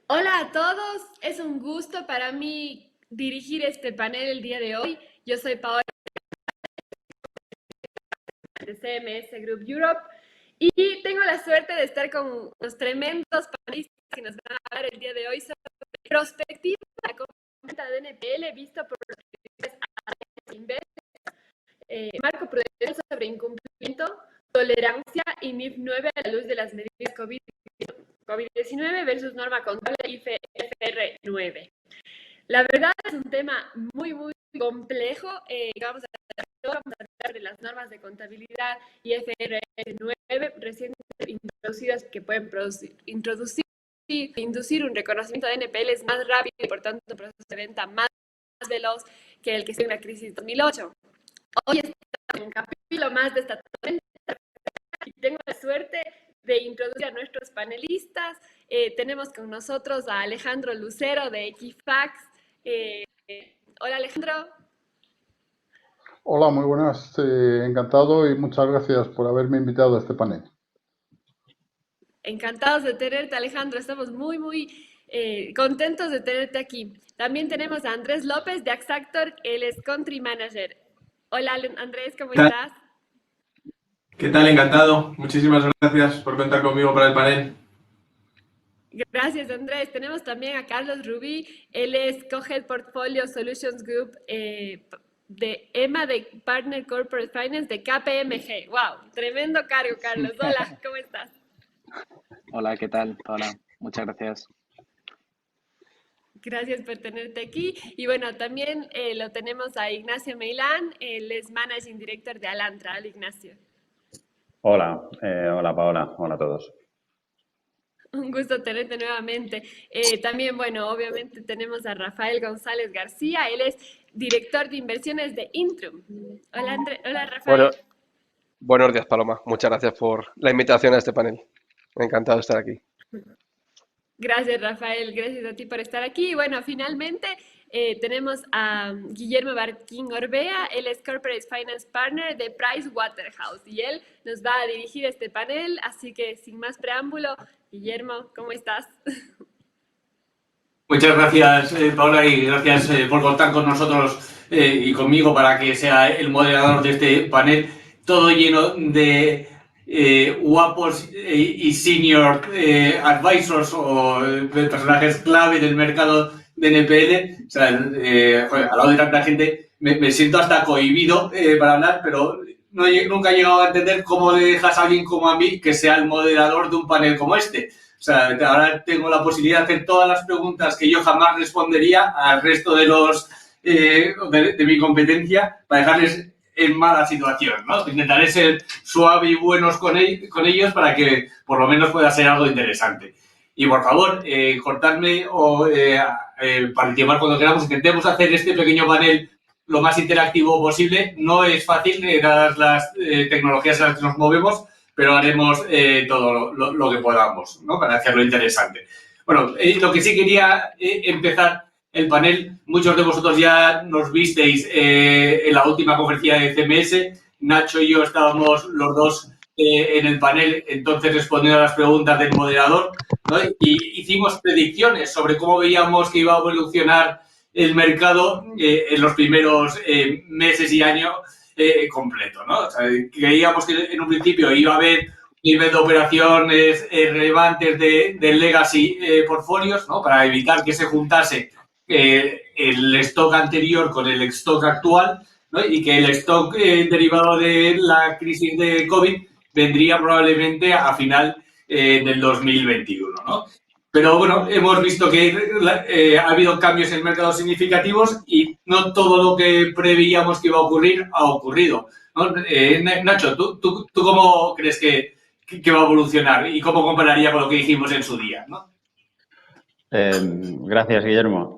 Hola a todos, es un gusto para mí dirigir este panel el día de hoy. Yo soy Paola de CMS Group Europe y tengo la suerte de estar con los tremendos panelistas que nos van a hablar el día de hoy sobre perspectiva de la compraventa de NPL visto por Inver, marco prudencial sobre incumplimiento, tolerancia y NIF 9 a la luz de las medidas COVID-19 versus norma contable IFR 9. La verdad es un tema muy complejo. Vamos a hablar de las normas de contabilidad IFRS 9 recién introducidas que pueden inducir un reconocimiento de NPLs más rápido y por tanto un proceso de venta más veloz que el que se en la crisis de 2008. Hoy estamos en un capítulo más de esta tormenta y tengo la suerte de introducir a nuestros panelistas. Tenemos con nosotros a Alejandro Lucero de Equifax. Hola Alejandro. Hola, muy buenas. Encantado y muchas gracias por haberme invitado a este panel. Encantados de tenerte, Alejandro. Estamos muy contentos de tenerte aquí. También tenemos a Andrés López de Axactor, él es Country Manager. Hola Andrés, ¿cómo ¿Qué tal? estás? ¿Qué tal? Encantado. Muchísimas gracias por contar conmigo para el panel. Gracias, Andrés. Tenemos también a Carlos Rubí. Él es Co-Head Portfolio Solutions Group de EMA de Partner Corporate Finance de KPMG. ¡Wow! Tremendo cargo, Carlos. Hola, ¿cómo estás? Hola, ¿qué tal? Hola, muchas gracias. Gracias por tenerte aquí. Y bueno, también lo tenemos a Ignacio Meilán. Él es Managing Director de Alantra. Hola, Ignacio. Hola, hola Paola, hola a todos. Un gusto tenerte nuevamente. También, bueno, obviamente tenemos a Rafael González García. Él es director de inversiones de Intrum. Hola, hola Rafael. Buenos días, Paloma. Muchas gracias por la invitación a este panel. Encantado de estar aquí. Gracias, Rafael. Gracias a ti por estar aquí. Y bueno, finalmente tenemos a Guillermo Barquín Orbea. Él es Corporate Finance Partner de Price Waterhouse y él nos va a dirigir este panel. Así que sin más preámbulo, Guillermo, ¿cómo estás? Muchas gracias, Paula, y gracias por contar con nosotros y conmigo para que sea el moderador de este panel, todo lleno de guapos y senior advisors o personajes clave del mercado de NPL. O sea, joder, al lado de tanta gente me siento hasta cohibido para hablar, pero nunca he llegado a entender cómo le dejas a alguien como a mí que sea el moderador de un panel como este. O sea, ahora tengo la posibilidad de hacer todas las preguntas que yo jamás respondería al resto de los de mi competencia para dejarles en mala situación, ¿no? Intentaré ser suave y buenos con ellos para que por lo menos pueda ser algo interesante. Y por favor, cortadme o participar cuando queramos. Intentemos hacer este pequeño panel lo más interactivo posible. No es fácil, dadas las tecnologías en las que nos movemos, pero haremos todo lo que podamos, ¿no? Para hacerlo interesante. Bueno, lo que sí quería empezar el panel, muchos de vosotros ya nos visteis en la última conferencia de CMS, Nacho y yo estábamos los dos en el panel, entonces respondiendo a las preguntas del moderador, ¿no? Y hicimos predicciones sobre cómo veíamos que iba a evolucionar el mercado en los primeros meses y años completo, ¿no? O sea, creíamos que en un principio iba a haber un nivel de operaciones relevantes de legacy portfolios, ¿no? Para evitar que se juntase el stock anterior con el stock actual, ¿no? Y que el stock derivado de la crisis de COVID vendría probablemente a final del 2021, ¿no? Pero bueno, hemos visto que ha habido cambios en el mercado significativos y no todo lo que preveíamos que iba a ocurrir ha ocurrido, ¿no? Nacho, ¿tú cómo crees que va a evolucionar y cómo compararía con lo que dijimos en su día, ¿no? Gracias, Guillermo.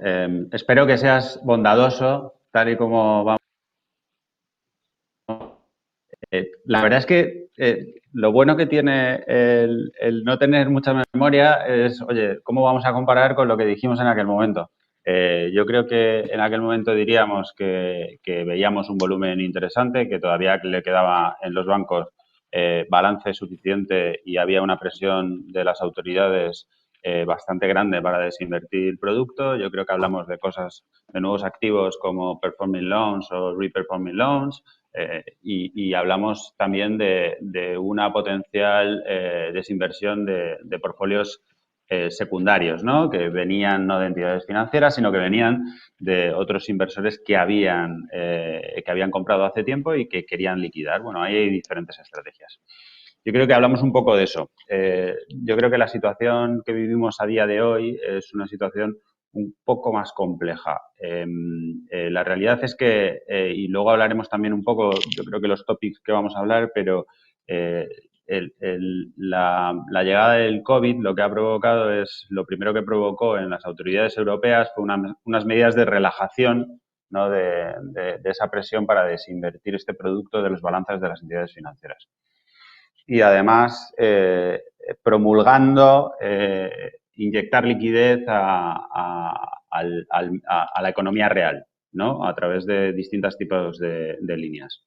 Espero que seas bondadoso, tal y como vamos. La verdad es que lo bueno que tiene el no tener mucha memoria es, oye, ¿cómo vamos a comparar con lo que dijimos en aquel momento? Yo creo que en aquel momento diríamos que veíamos un volumen interesante, que todavía le quedaba en los bancos balance suficiente y había una presión de las autoridades bastante grande para desinvertir producto. Yo creo que hablamos de cosas, de nuevos activos como performing loans o reperforming loans, y hablamos también de una potencial desinversión de portfolios secundarios, ¿no? Que venían no de entidades financieras, sino que venían de otros inversores que habían comprado hace tiempo y que querían liquidar. Bueno, ahí hay diferentes estrategias. Yo creo que hablamos un poco de eso. Yo creo que la situación que vivimos a día de hoy es una situación un poco más compleja. La realidad es que, y luego hablaremos también un poco, yo creo que los topics que vamos a hablar, pero la llegada del COVID lo que ha provocado es, lo primero que provocó en las autoridades europeas fue unas medidas de relajación, ¿no? de esa presión para desinvertir este producto de los balances de las entidades financieras. Y además promulgando inyectar liquidez a la economía real, ¿no? A través de distintos tipos de líneas.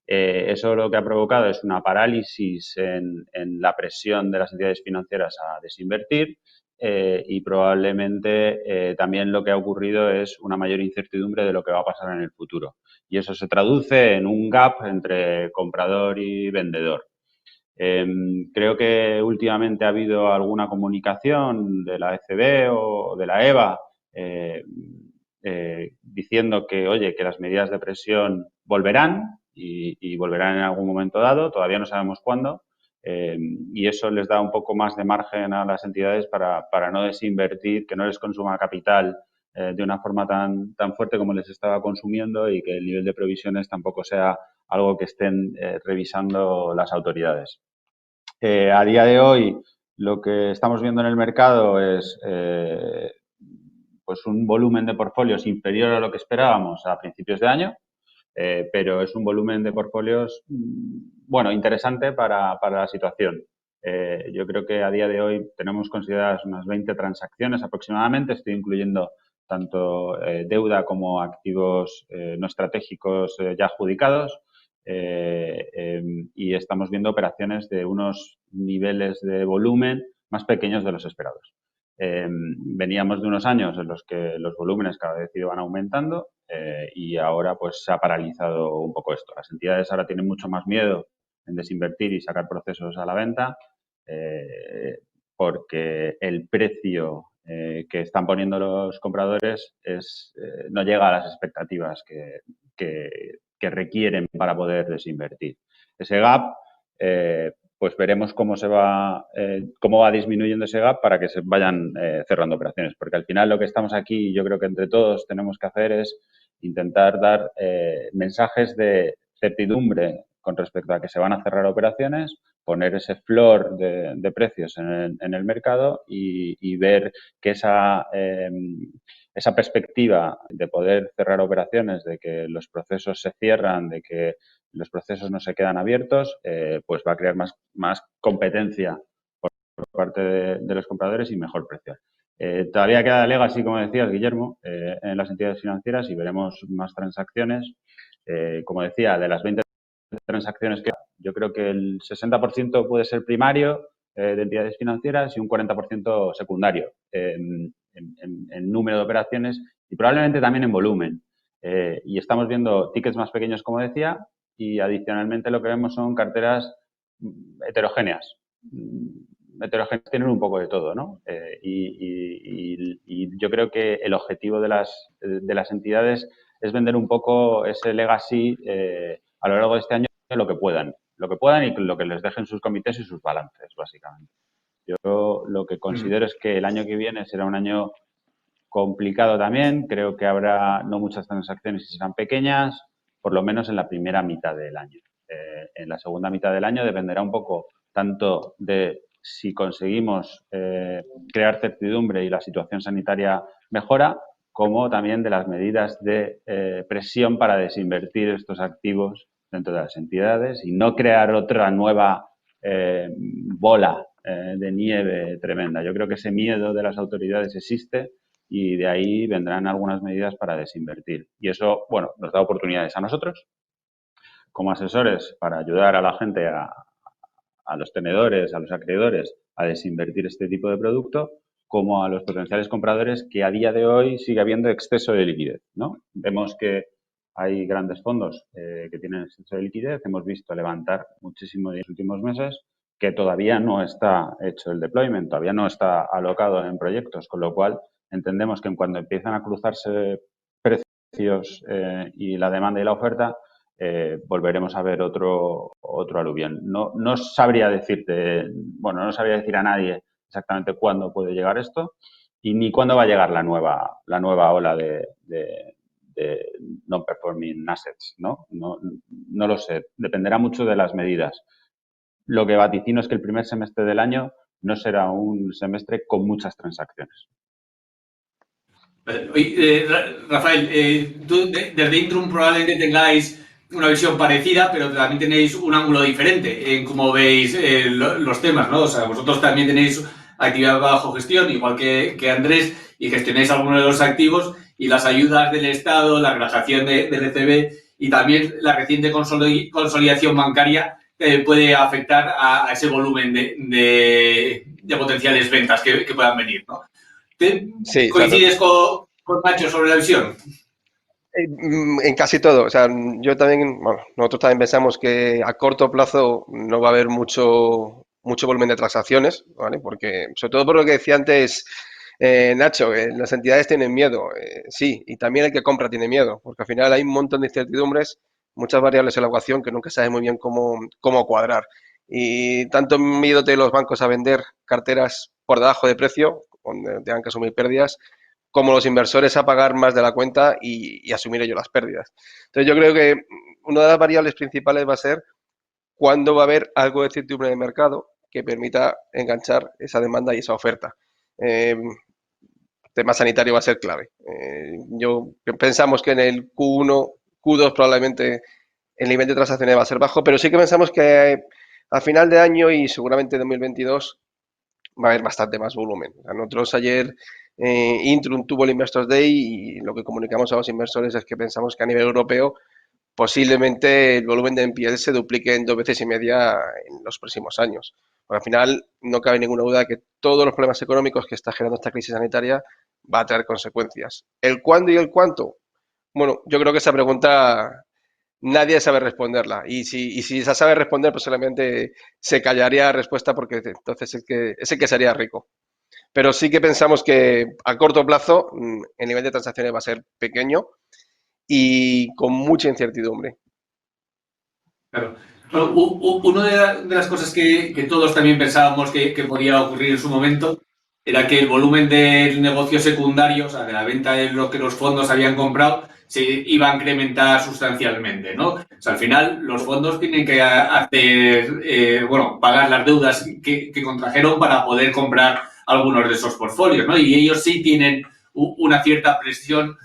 Eso lo que ha provocado es una parálisis en la presión de las entidades financieras a desinvertir y probablemente también lo que ha ocurrido es una mayor incertidumbre de lo que va a pasar en el futuro. Y eso se traduce en un gap entre comprador y vendedor. Creo que últimamente ha habido alguna comunicación de la ECB o de la EBA diciendo que, oye, que las medidas de presión volverán y volverán en algún momento dado, todavía no sabemos cuándo, y eso les da un poco más de margen a las entidades para no desinvertir, que no les consuma capital de una forma tan fuerte como les estaba consumiendo y que el nivel de provisiones tampoco sea algo que estén revisando las autoridades. A día de hoy, lo que estamos viendo en el mercado es pues un volumen de portfolios inferior a lo que esperábamos a principios de año, pero es un volumen de portfolios, bueno, interesante para la situación. Yo creo que a día de hoy tenemos consideradas unas 20 transacciones aproximadamente, estoy incluyendo tanto deuda como activos no estratégicos ya adjudicados. Y estamos viendo operaciones de unos niveles de volumen más pequeños de los esperados. Veníamos de unos años en los que los volúmenes cada vez iban aumentando y ahora pues se ha paralizado un poco esto. Las entidades ahora tienen mucho más miedo en desinvertir y sacar procesos a la venta porque el precio que están poniendo los compradores no llega a las expectativas que requieren para poder desinvertir. Ese gap, pues veremos cómo va disminuyendo ese gap para que se vayan cerrando operaciones, porque al final lo que estamos aquí, yo creo que entre todos tenemos que hacer es intentar dar mensajes de certidumbre con respecto a que se van a cerrar operaciones, poner ese floor de precios en el mercado y ver que esa perspectiva de poder cerrar operaciones, de que los procesos se cierran, de que los procesos no se quedan abiertos, pues va a crear más competencia por parte de los compradores y mejor precio. Todavía queda legacy, como decías, Guillermo, en las entidades financieras y veremos más transacciones. Como decía, de las 20 transacciones que yo creo que el 60% puede ser primario de entidades financieras y un 40% secundario en número de operaciones y probablemente también en volumen. Y estamos viendo tickets más pequeños, como decía, y adicionalmente lo que vemos son carteras heterogéneas. Heterogéneas tienen un poco de todo, ¿no? Y yo creo que el objetivo de las entidades es vender un poco ese legacy a lo largo de este año lo que puedan y lo que les dejen sus comités y sus balances, básicamente. Yo lo que considero es que el año que viene será un año complicado también. Creo que habrá no muchas transacciones y serán pequeñas, por lo menos en la primera mitad del año. En la segunda mitad del año dependerá un poco tanto de si conseguimos crear certidumbre y la situación sanitaria mejora, como también de las medidas de presión para desinvertir estos activos dentro de las entidades y no crear otra nueva bola de nieve tremenda. Yo creo que ese miedo de las autoridades existe y de ahí vendrán algunas medidas para desinvertir. Y eso, bueno, nos da oportunidades a nosotros como asesores para ayudar a la gente, a los tenedores, a los acreedores, a desinvertir este tipo de producto como a los potenciales compradores, que a día de hoy sigue habiendo exceso de liquidez, ¿no? Vemos que hay grandes fondos que tienen exceso de liquidez. Hemos visto levantar muchísimo en los últimos meses, que todavía no está hecho el deployment, todavía no está alocado en proyectos, con lo cual entendemos que cuando empiezan a cruzarse precios y la demanda y la oferta, volveremos a ver otro aluvión. No sabría decirte, bueno, no sabría decir a nadie exactamente cuándo puede llegar esto y ni cuándo va a llegar la nueva ola de non-performing assets, ¿no? No lo sé, dependerá mucho de las medidas. Lo que vaticino es que el primer semestre del año no será un semestre con muchas transacciones. Rafael, tú desde Intrum probablemente tengáis una visión parecida, pero también tenéis un ángulo diferente en cómo veis los temas, ¿no? O sea, vosotros también tenéis actividad bajo gestión, igual que Andrés, y gestionáis algunos de los activos y las ayudas del Estado, la relajación del ECB y también la reciente consolidación bancaria puede afectar a ese volumen de potenciales ventas que puedan venir, ¿no? Sí, ¿Coincides con Nacho sobre la visión? En casi todo. O sea, yo también, bueno, nosotros también pensamos que a corto plazo no va a haber mucho volumen de transacciones, ¿vale? Porque, sobre todo por lo que decía antes Nacho, las entidades tienen miedo, sí, y también el que compra tiene miedo, porque al final hay un montón de incertidumbres, muchas variables en la ecuación que nunca sabes muy bien cómo cuadrar. Y tanto miedo de los bancos a vender carteras por debajo de precio, donde tengan que asumir pérdidas, como los inversores a pagar más de la cuenta y asumir ellos las pérdidas. Entonces yo creo que una de las variables principales va a ser cuándo va a haber algo de incertidumbre de mercado que permita enganchar esa demanda y esa oferta. Tema sanitario va a ser clave. Pensamos que en el Q1, Q2 probablemente el nivel de transacciones va a ser bajo, pero sí que pensamos que a final de año y seguramente en 2022 va a haber bastante más volumen. Nosotros ayer Intrum tuvo el Investors Day y lo que comunicamos a los inversores es que pensamos que a nivel europeo posiblemente el volumen de NPL se duplique en 2,5 veces en los próximos años. Porque al final no cabe ninguna duda de que todos los problemas económicos que está generando esta crisis sanitaria va a traer consecuencias. ¿El cuándo y el cuánto? Bueno, yo creo que esa pregunta nadie sabe responderla. Y si se sabe responder, pues solamente se callaría la respuesta porque entonces es el que sería rico. Pero sí que pensamos que a corto plazo el nivel de transacciones va a ser pequeño y con mucha incertidumbre. Claro. Bueno, una de las cosas que todos también pensábamos que podía ocurrir en su momento era que el volumen del negocio secundario, o sea, de la venta de lo que los fondos habían comprado, se iba a incrementar sustancialmente, ¿no? O sea, al final los fondos tienen que hacer, pagar las deudas que contrajeron para poder comprar algunos de esos portfolios, ¿no? Y ellos sí tienen una cierta presión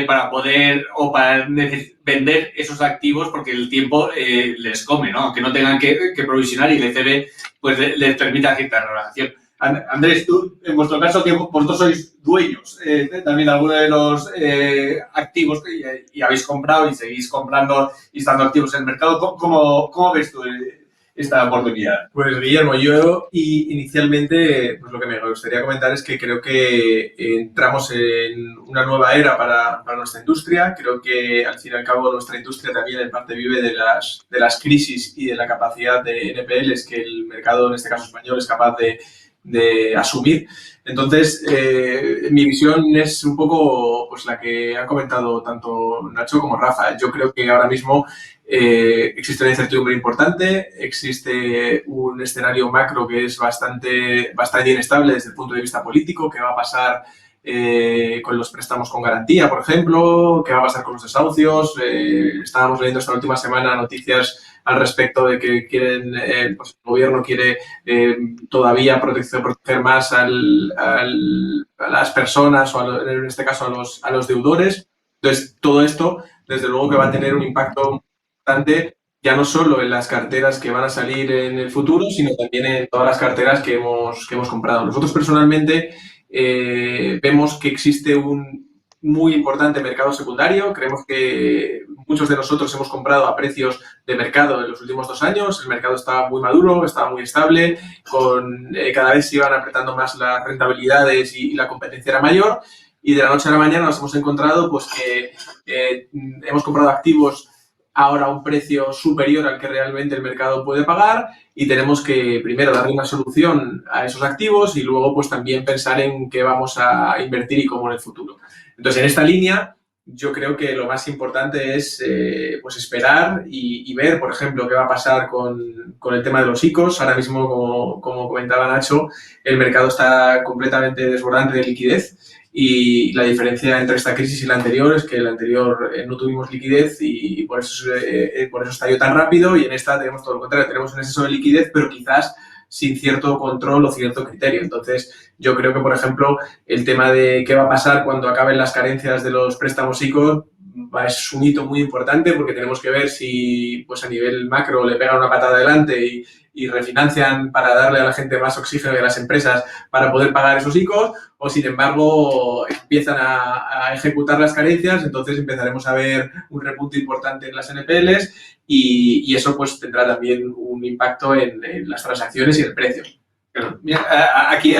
para poder o para vender esos activos porque el tiempo les come, ¿no? Aunque no tengan que provisionar y el ECB pues les permita cierta relajación. Andrés, tú, en vuestro caso, que vosotros sois dueños también de algunos de los activos y habéis comprado y seguís comprando y estando activos en el mercado, ¿cómo ves tú esta oportunidad? Pues Guillermo, yo inicialmente pues lo que me gustaría comentar es que creo que entramos en una nueva era para nuestra industria. Creo que al fin y al cabo nuestra industria también en parte vive de las crisis y de la capacidad de NPLs que el mercado, en este caso español, es capaz de asumir. Entonces, mi visión es un poco pues la que han comentado tanto Nacho como Rafa. Yo creo que ahora mismo existe una incertidumbre importante, existe un escenario macro que es bastante inestable desde el punto de vista político. ¿Qué va a pasar con los préstamos con garantía, por ejemplo? ¿Qué va a pasar con los desahucios? Estábamos leyendo esta última semana noticias al respecto de que quieren, pues el gobierno quiere todavía proteger más a las personas o en este caso a los deudores. Entonces, todo esto, desde luego que va a tener un impacto importante, ya no solo en las carteras que van a salir en el futuro, sino también en todas las carteras que hemos comprado. Nosotros personalmente vemos que existe un muy importante mercado secundario. Creemos que muchos de nosotros hemos comprado a precios de mercado en los últimos 2 años. El mercado estaba muy maduro, estaba muy estable, cada vez se iban apretando más las rentabilidades y la competencia era mayor. Y de la noche a la mañana nos hemos encontrado pues que hemos comprado activos ahora a un precio superior al que realmente el mercado puede pagar y tenemos que primero darle una solución a esos activos y luego pues también pensar en qué vamos a invertir y cómo en el futuro. Entonces, en esta línea, yo creo que lo más importante es pues esperar y ver, por ejemplo, qué va a pasar con el tema de los ICOs. Ahora mismo, como comentaba Nacho, el mercado está completamente desbordante de liquidez y la diferencia entre esta crisis y la anterior es que en la anterior no tuvimos liquidez y por eso estalló tan rápido y en esta tenemos todo lo contrario, tenemos un exceso de liquidez, pero quizás sin cierto control o cierto criterio. Entonces, yo creo que, por ejemplo, el tema de qué va a pasar cuando acaben las carencias de los préstamos ICO es un hito muy importante porque tenemos que ver si pues a nivel macro le pegan una patada adelante y refinancian para darle a la gente más oxígeno y a las empresas para poder pagar esos ICOs o, sin embargo, empiezan a ejecutar las carencias, entonces empezaremos a ver un repunte importante en las NPLs y eso pues tendrá también un impacto en las transacciones y el precio. Mira, aquí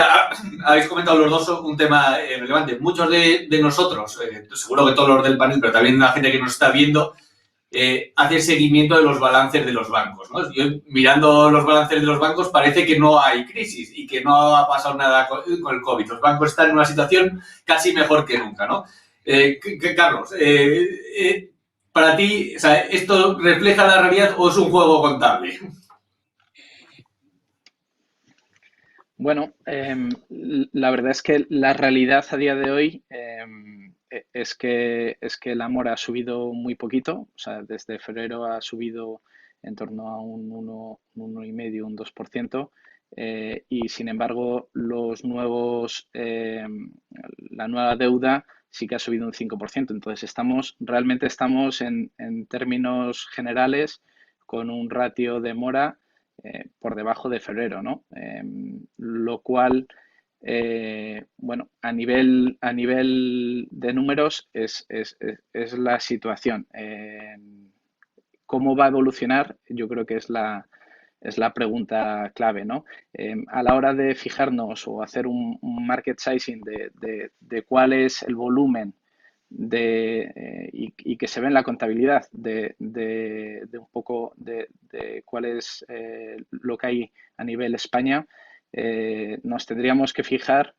habéis comentado los dos un tema relevante. Muchos de nosotros, seguro que todos los del panel, pero también la gente que nos está viendo, hace seguimiento de los balances de los bancos, ¿no? Yo, mirando los balances de los bancos, parece que no hay crisis y que no ha pasado nada con el COVID. Los bancos están en una situación casi mejor que nunca, ¿no? Carlos, para ti, o sea, ¿esto refleja la realidad o es un juego contable? Bueno, la verdad es que la realidad a día de hoy es que la mora ha subido muy poquito, o sea, desde febrero ha subido en torno a un 1,5, un 2%, y sin embargo la nueva deuda sí que ha subido un 5%. Entonces realmente estamos en términos generales con un ratio de mora por debajo de febrero, ¿no? Lo cual, bueno, a nivel de números es la situación. ¿Cómo va a evolucionar? Yo creo que es la pregunta clave, ¿no? A la hora de fijarnos o hacer un market sizing de cuál es el volumen y que se ve en la contabilidad de un poco de cuál es lo que hay a nivel España, nos tendríamos que fijar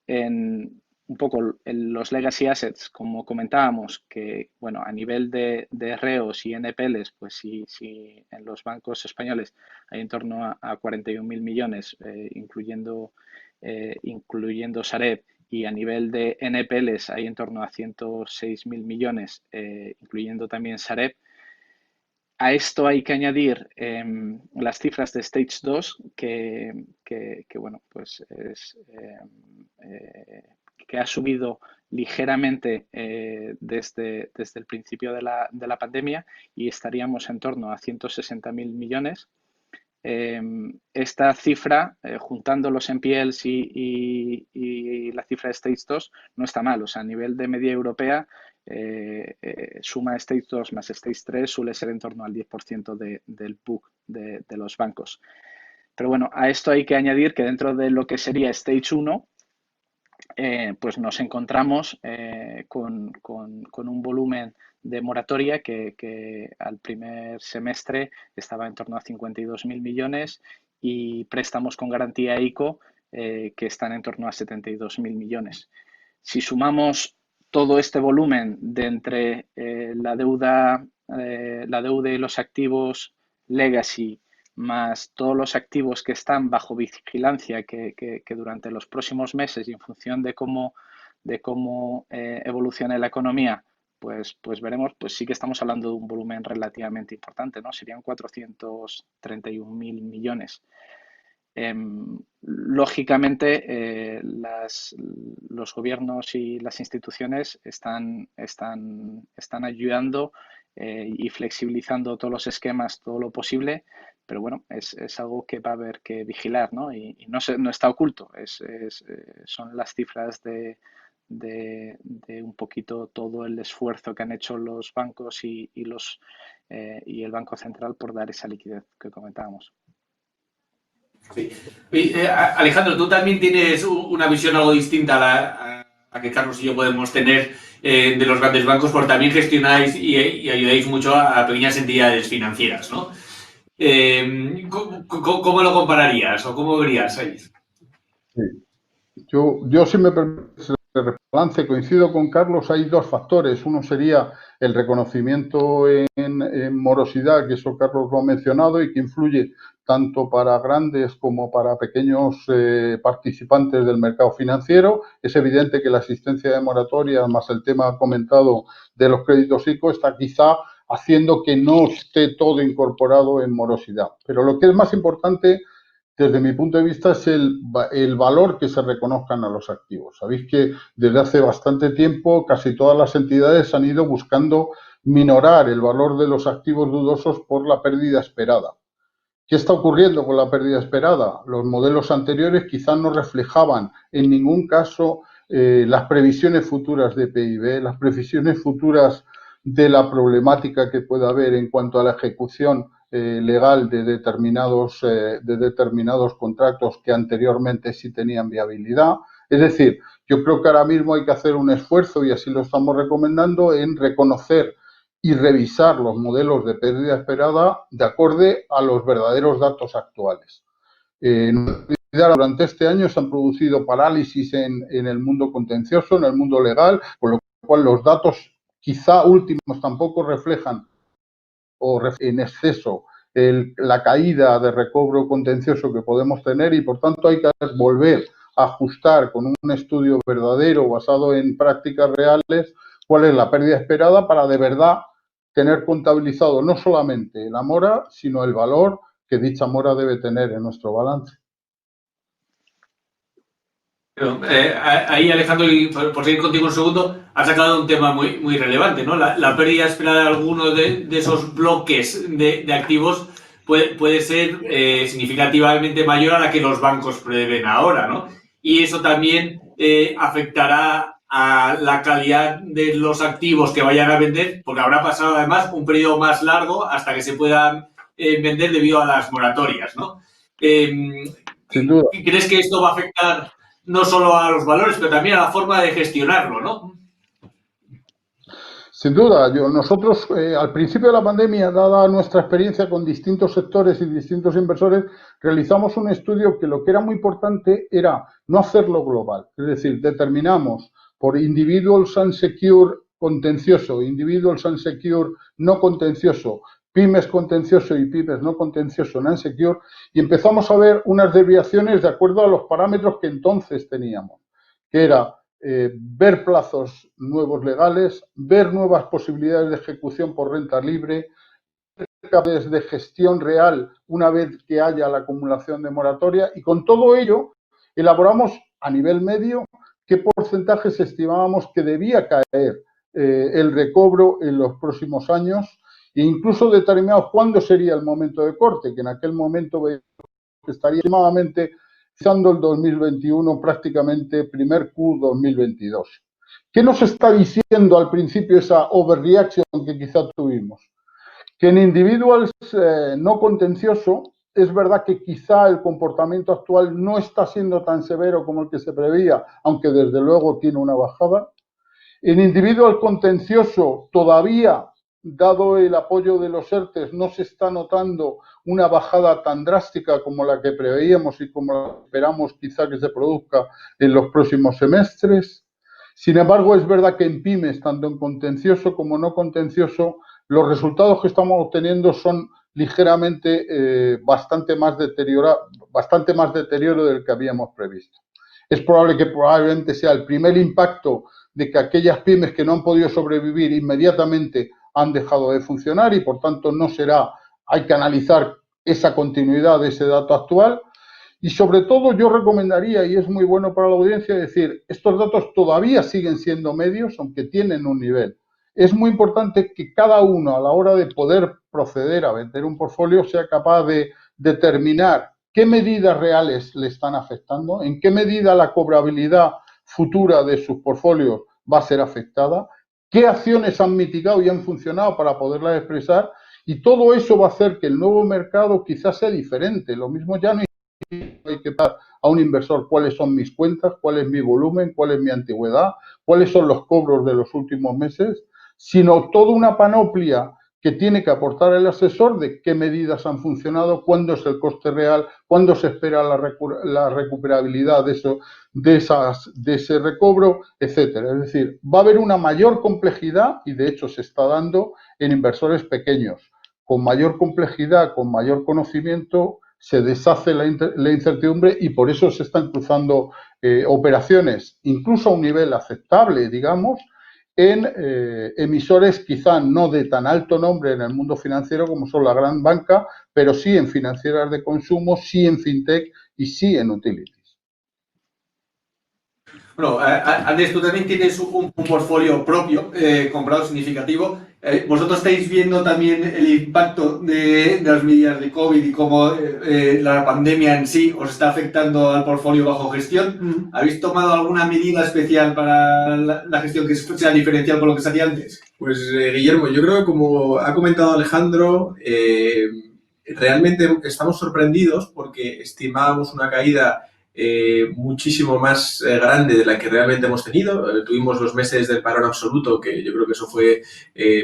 en un poco en los legacy assets, como comentábamos, que bueno, a nivel de REOs y NPLs, pues si en los bancos españoles hay en torno a 41.000 millones, incluyendo Sareb, y a nivel de NPLs hay en torno a 106.000 millones, incluyendo también Sareb. A esto hay que añadir las cifras de Stage 2, que bueno, pues que ha subido ligeramente desde el principio de la pandemia y estaríamos en torno a 160.000 millones. Esta cifra, juntando los NPLs y la cifra de Stage 2, no está mal. O sea, a nivel de media europea, suma Stage 2 más Stage 3 suele ser en torno al 10% del book de los bancos. Pero bueno, a esto hay que añadir que dentro de lo que sería Stage 1, pues nos encontramos con un volumen de moratoria que al primer semestre estaba en torno a 52.000 millones y préstamos con garantía ICO que están en torno a 72.000 millones. Si sumamos todo este volumen de entre la deuda y los activos legacy más todos los activos que están bajo vigilancia que durante los próximos meses y en función de cómo evolucione la economía, pues veremos, pues sí que estamos hablando de un volumen relativamente importante, ¿no? Serían 431.000 millones. Lógicamente, los gobiernos y las instituciones están ayudando y flexibilizando todos los esquemas, todo lo posible, pero bueno, es algo que va a haber que vigilar, ¿no? Y no está oculto, son las cifras de de un poquito todo el esfuerzo que han hecho los bancos y el Banco Central por dar esa liquidez que comentábamos. Sí. Y, Alejandro, tú también tienes una visión algo distinta a que Carlos y yo podemos tener de los grandes bancos, porque también gestionáis y ayudáis mucho a pequeñas entidades financieras, ¿no? ¿Cómo lo compararías o cómo verías ahí? Sí. Yo si me permites el balance, coincido con Carlos, hay dos factores. Uno sería el reconocimiento en morosidad, que eso Carlos lo ha mencionado y que influye tanto para grandes como para pequeños participantes del mercado financiero. Es evidente que la existencia de moratorias, más el tema comentado de los créditos ICO, está quizá haciendo que no esté todo incorporado en morosidad. Pero lo que es más importante, desde mi punto de vista, es el valor que se reconozcan a los activos. Sabéis que desde hace bastante tiempo casi todas las entidades han ido buscando minorar el valor de los activos dudosos por la pérdida esperada. ¿Qué está ocurriendo con la pérdida esperada? Los modelos anteriores quizás no reflejaban en ningún caso las previsiones futuras de PIB, las previsiones futuras de la problemática que pueda haber en cuanto a la ejecución legal de determinados contratos que anteriormente sí tenían viabilidad. Es decir, yo creo que ahora mismo hay que hacer un esfuerzo, y así lo estamos recomendando, en reconocer y revisar los modelos de pérdida esperada de acorde a los verdaderos datos actuales. Durante este año se han producido parálisis en el mundo contencioso, en el mundo legal, con lo cual los datos quizá últimos tampoco reflejan en exceso la caída de recobro contencioso que podemos tener, y por tanto hay que volver a ajustar con un estudio verdadero basado en prácticas reales cuál es la pérdida esperada para de verdad tener contabilizado no solamente la mora, sino el valor que dicha mora debe tener en nuestro balance. Ahí, Alejandro, y por seguir contigo un segundo, has sacado un tema muy relevante, ¿no? La pérdida esperada de algunos de esos bloques de activos puede ser significativamente mayor a la que los bancos prevén ahora, ¿no? Y eso también afectará a la calidad de los activos que vayan a vender, porque habrá pasado además un periodo más largo hasta que se puedan vender debido a las moratorias, ¿no? Sin duda. ¿Crees que esto va a afectar no solo a los valores, pero también a la forma de gestionarlo, ¿no? Sin duda, nosotros al principio de la pandemia, dada nuestra experiencia con distintos sectores y distintos inversores, realizamos un estudio que lo que era muy importante era no hacerlo global. Es decir, determinamos por individuals unsecure contencioso, individuals unsecure no contencioso, pymes contencioso y pymes no contencioso non-secure, y empezamos a ver unas desviaciones de acuerdo a los parámetros que entonces teníamos, que era ver plazos nuevos legales, ver nuevas posibilidades de ejecución por renta libre, ver de gestión real una vez que haya la acumulación de moratoria, y con todo ello elaboramos a nivel medio qué porcentajes estimábamos que debía caer el recobro en los próximos años, e incluso determinamos cuándo sería el momento de corte, que en aquel momento estaría aproximadamente empezando el 2021, prácticamente primer Q 2022. ¿Qué nos está diciendo al principio esa overreaction que quizá tuvimos? Que en individuals no contencioso es verdad que quizá el comportamiento actual no está siendo tan severo como el que se preveía, aunque desde luego tiene una bajada. En individual contencioso todavía, dado el apoyo de los ERTES, no se está notando una bajada tan drástica como la que preveíamos y como la que esperamos quizá que se produzca en los próximos semestres. Sin embargo, es verdad que en pymes, tanto en contencioso como no contencioso, los resultados que estamos obteniendo son ligeramente bastante más deterioro del que habíamos previsto. Es probable que probablemente sea el primer impacto de que aquellas pymes que no han podido sobrevivir inmediatamente han dejado de funcionar, y por tanto no será, hay que analizar esa continuidad de ese dato actual. Y sobre todo yo recomendaría, y es muy bueno para la audiencia, decir, estos datos todavía siguen siendo medios, aunque tienen un nivel. Es muy importante que cada uno, a la hora de poder proceder a vender un portfolio, sea capaz de determinar qué medidas reales le están afectando, en qué medida la cobrabilidad futura de sus portfolios va a ser afectada, qué acciones han mitigado y han funcionado para poderlas expresar, y todo eso va a hacer que el nuevo mercado quizás sea diferente. Lo mismo ya no hay que dar a un inversor cuáles son mis cuentas, cuál es mi volumen, cuál es mi antigüedad, cuáles son los cobros de los últimos meses, sino toda una panoplia que tiene que aportar el asesor de qué medidas han funcionado, cuándo es el coste real, cuándo se espera la recuperabilidad de ese recobro, etcétera. Es decir, va a haber una mayor complejidad, y de hecho se está dando en inversores pequeños. Con mayor complejidad, con mayor conocimiento, se deshace la incertidumbre, y por eso se están cruzando operaciones, incluso a un nivel aceptable, digamos, en emisores quizá no de tan alto nombre en el mundo financiero como son la gran banca, pero sí en financieras de consumo, sí en fintech y sí en utilities. Bueno, Andrés, tú también tienes un portfolio propio, comprado significativo. ¿Vosotros estáis viendo también el impacto de las medidas de COVID y cómo la pandemia en sí os está afectando al portfolio bajo gestión? ¿Habéis tomado alguna medida especial para la gestión que sea diferencial con lo que se hacía antes? Pues Guillermo, yo creo que como ha comentado Alejandro, realmente estamos sorprendidos porque estimábamos una caída muchísimo más grande de la que realmente hemos tenido. Tuvimos los meses del parón absoluto, que yo creo que eso fue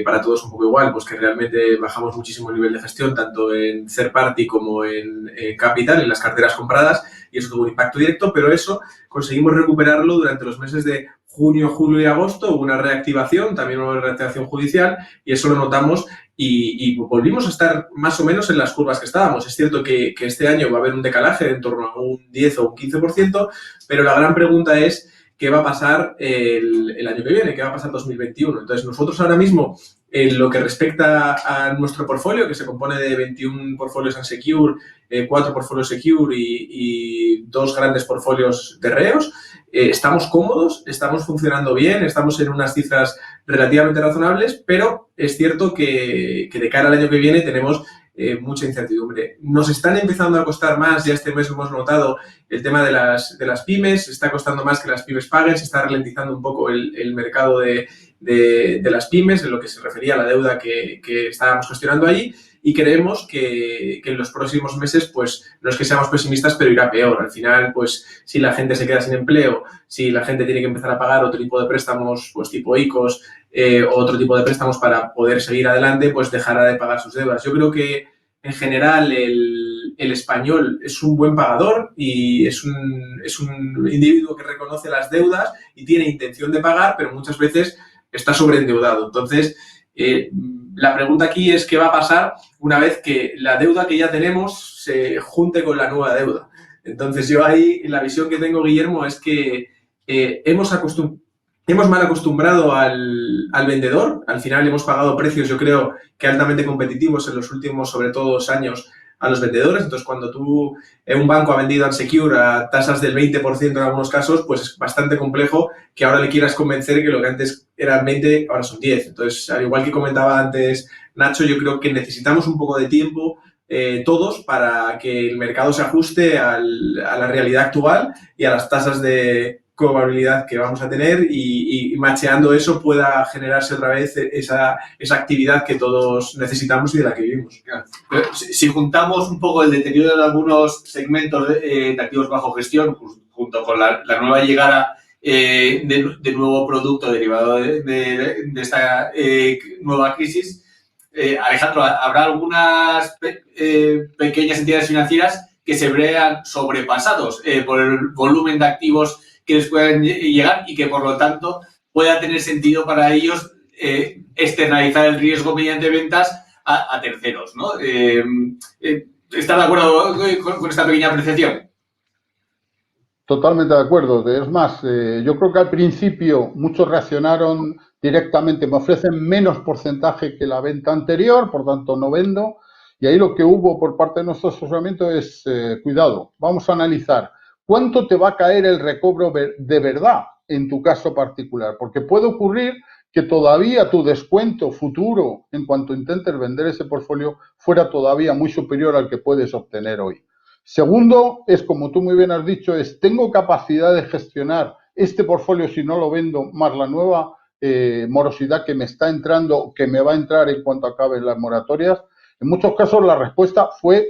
para todos un poco igual, pues que realmente bajamos muchísimo el nivel de gestión, tanto en third party como en capital, en las carteras compradas, y eso tuvo un impacto directo, pero eso conseguimos recuperarlo durante los meses de junio, julio y agosto. Hubo una reactivación, también una reactivación judicial, y eso lo notamos y volvimos a estar más o menos en las curvas que estábamos. Es cierto que este año va a haber un decalaje de en torno a un 10 o un 15%, pero la gran pregunta es qué va a pasar el año que viene, qué va a pasar 2021. Entonces, nosotros ahora mismo, en lo que respecta a nuestro portfolio, que se compone de 21 portfolios unsecure, 4 portfolios secure y 2 grandes portfolios de reos, estamos cómodos, estamos funcionando bien, estamos en unas cifras relativamente razonables, pero es cierto que de cara al año que viene tenemos mucha incertidumbre. Nos están empezando a costar más, ya este mes hemos notado el tema de las pymes, está costando más que las pymes paguen, se está ralentizando un poco el mercado de las pymes, en lo que se refería a la deuda que estábamos gestionando allí, y creemos que en los próximos meses, pues, no es que seamos pesimistas, pero irá peor. Al final, pues, si la gente se queda sin empleo, si la gente tiene que empezar a pagar otro tipo de préstamos, pues, tipo ICOs, otro tipo de préstamos para poder seguir adelante, pues, dejará de pagar sus deudas. Yo creo que, en general, el español es un buen pagador y es un individuo que reconoce las deudas y tiene intención de pagar, pero muchas veces está sobreendeudado. Entonces, la pregunta aquí es qué va a pasar una vez que la deuda que ya tenemos se junte con la nueva deuda. Entonces, yo ahí, la visión que tengo, Guillermo, es que hemos mal acostumbrado al vendedor. Al final hemos pagado precios, yo creo, que altamente competitivos en los últimos, sobre todo, 2 años a los vendedores. Entonces, cuando un banco ha vendido unsecure a tasas del 20% en algunos casos, pues es bastante complejo que ahora le quieras convencer que lo que antes eran 20, ahora son 10. Entonces, al igual que comentaba antes Nacho, yo creo que necesitamos un poco de tiempo todos para que el mercado se ajuste a la realidad actual y a las tasas de probabilidad que vamos a tener y macheando eso pueda generarse otra vez esa actividad que todos necesitamos y de la que vivimos. Pero si juntamos un poco el deterioro de algunos segmentos de activos bajo gestión, junto con la nueva llegada de nuevo producto derivado de esta nueva crisis, Alejandro, ¿habrá algunas pequeñas entidades financieras que se vean sobrepasados por el volumen de activos que les puedan llegar y que, por lo tanto, pueda tener sentido para ellos externalizar el riesgo mediante ventas a terceros, ¿no? ¿Estás de acuerdo con esta pequeña apreciación? Totalmente de acuerdo. Es más, yo creo que al principio muchos reaccionaron directamente, me ofrecen menos porcentaje que la venta anterior, por tanto no vendo. Y ahí lo que hubo por parte de nuestro asesoramiento es, cuidado, vamos a analizar cuánto te va a caer el recobro de verdad en tu caso particular, porque puede ocurrir que todavía tu descuento futuro en cuanto intentes vender ese portfolio fuera todavía muy superior al que puedes obtener hoy. Segundo, es como tú muy bien has dicho, tengo capacidad de gestionar este portfolio, si no lo vendo, más la nueva morosidad que me está entrando, que me va a entrar en cuanto acaben las moratorias? En muchos casos la respuesta fue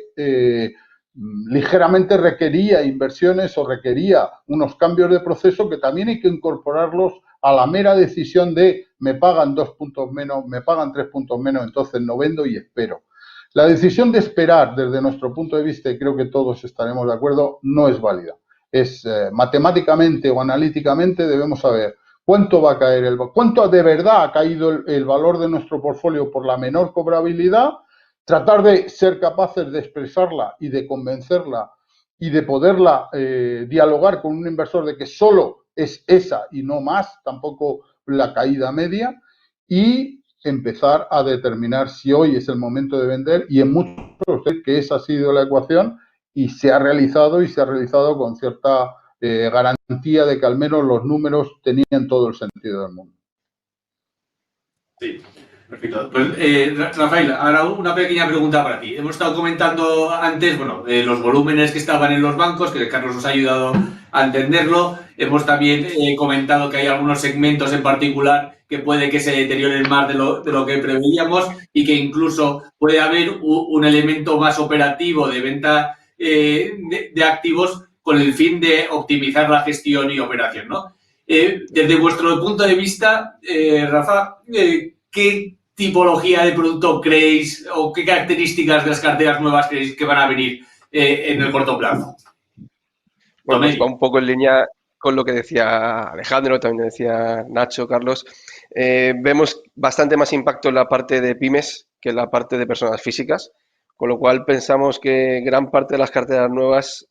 ligeramente requería inversiones o requería unos cambios de proceso que también hay que incorporarlos a la mera decisión de me pagan 2 puntos menos, me pagan 3 puntos menos, entonces no vendo y espero. La decisión de esperar, desde nuestro punto de vista, y creo que todos estaremos de acuerdo, no es válida. Es matemáticamente o analíticamente debemos saber cuánto va a caer, cuánto de verdad ha caído el valor de nuestro portfolio por la menor cobrabilidad, tratar de ser capaces de expresarla y de convencerla y de poderla dialogar con un inversor de que solo es esa y no más, tampoco la caída media, y empezar a determinar si hoy es el momento de vender, y en muchos que esa ha sido la ecuación y se ha realizado con cierta garantía de que al menos los números tenían todo el sentido del mundo. Sí, perfecto. Pues, Rafael, ahora una pequeña pregunta para ti. Hemos estado comentando antes, bueno, los volúmenes que estaban en los bancos, que Carlos nos ha ayudado a entenderlo. Hemos también comentado que hay algunos segmentos en particular que puede que se deterioren más de lo que preveíamos y que incluso puede haber un elemento más operativo de venta de activos con el fin de optimizar la gestión y operación, ¿no? Desde vuestro punto de vista, Rafa, ¿qué tipología de producto creéis o qué características de las carteras nuevas creéis que van a venir en el corto plazo? Bueno, pues va un poco en línea con lo que decía Alejandro, también decía Nacho, Carlos. Vemos bastante más impacto en la parte de pymes que en la parte de personas físicas, con lo cual pensamos que gran parte de las carteras nuevas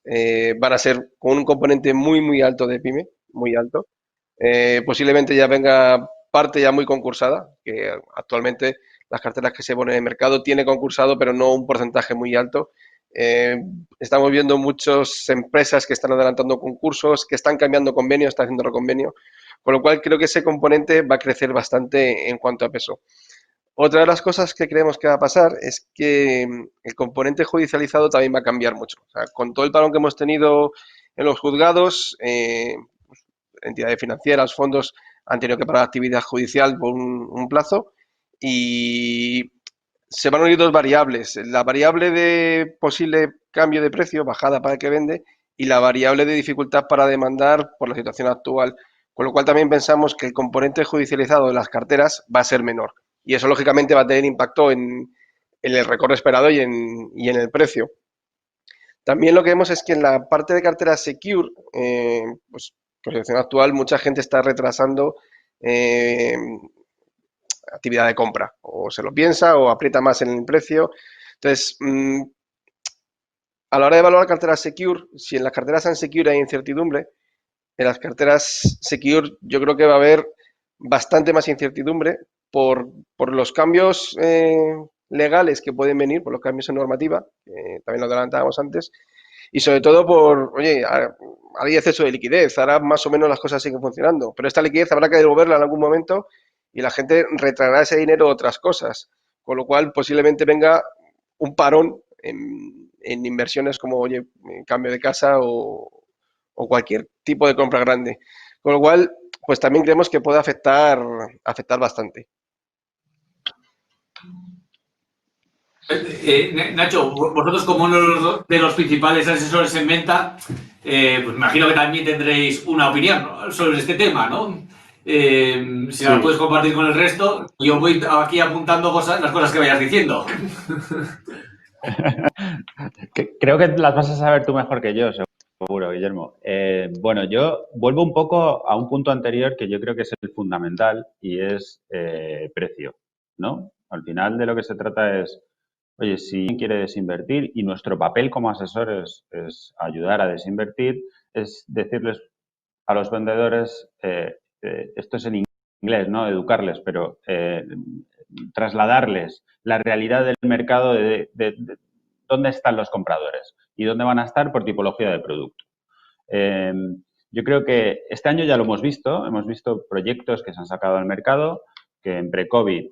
van a ser con un componente muy, muy alto de pyme, muy alto. Posiblemente ya venga parte ya muy concursada, que actualmente las carteras que se ponen en el mercado tiene concursado, pero no un porcentaje muy alto. Estamos viendo muchas empresas que están adelantando concursos, que están cambiando convenios, están haciendo reconvenio, con lo cual creo que ese componente va a crecer bastante en cuanto a peso. Otra de las cosas que creemos que va a pasar es que el componente judicializado también va a cambiar mucho. O sea, con todo el parón que hemos tenido en los juzgados, entidades financieras, fondos han tenido que parar actividad judicial por un plazo y se van a unir dos variables. La variable de posible cambio de precio, bajada para el que vende, y la variable de dificultad para demandar por la situación actual. Con lo cual también pensamos que el componente judicializado de las carteras va a ser menor. Y eso lógicamente va a tener impacto en el recorte esperado y en el precio. También lo que vemos es que en la parte de carteras secure, pues por la situación actual, mucha gente está retrasando actividad de compra, o se lo piensa o aprieta más en el precio. Entonces, a la hora de evaluar carteras secure, si en las carteras unsecure hay incertidumbre, en las carteras secure yo creo que va a haber bastante más incertidumbre por los cambios legales que pueden venir, por los cambios en normativa, también lo adelantábamos antes, y sobre todo por, oye, hay exceso de liquidez, ahora más o menos las cosas siguen funcionando, pero esta liquidez habrá que devolverla en algún momento y la gente retraerá ese dinero a otras cosas, con lo cual posiblemente venga un parón en inversiones como, oye, cambio de casa o cualquier tipo de compra grande. Con lo cual, pues también creemos que puede afectar bastante. Nacho, vosotros como uno de los principales asesores en venta, pues imagino que también tendréis una opinión, ¿no?, sobre este tema, ¿no? Si la puedes compartir con el resto, yo voy aquí apuntando las cosas que vayas diciendo. Creo que las vas a saber tú mejor que yo, seguro, Guillermo. Bueno, yo vuelvo un poco a un punto anterior que yo creo que es el fundamental y es precio, ¿no? Al final de lo que se trata es, oye, si alguien quiere desinvertir y nuestro papel como asesores es ayudar a desinvertir, es decirles a los vendedores, esto es en inglés, ¿no? Educarles, pero trasladarles la realidad del mercado de dónde están los compradores y dónde van a estar por tipología de producto. Yo creo que este año ya lo hemos visto proyectos que se han sacado al mercado, que en pre-COVID,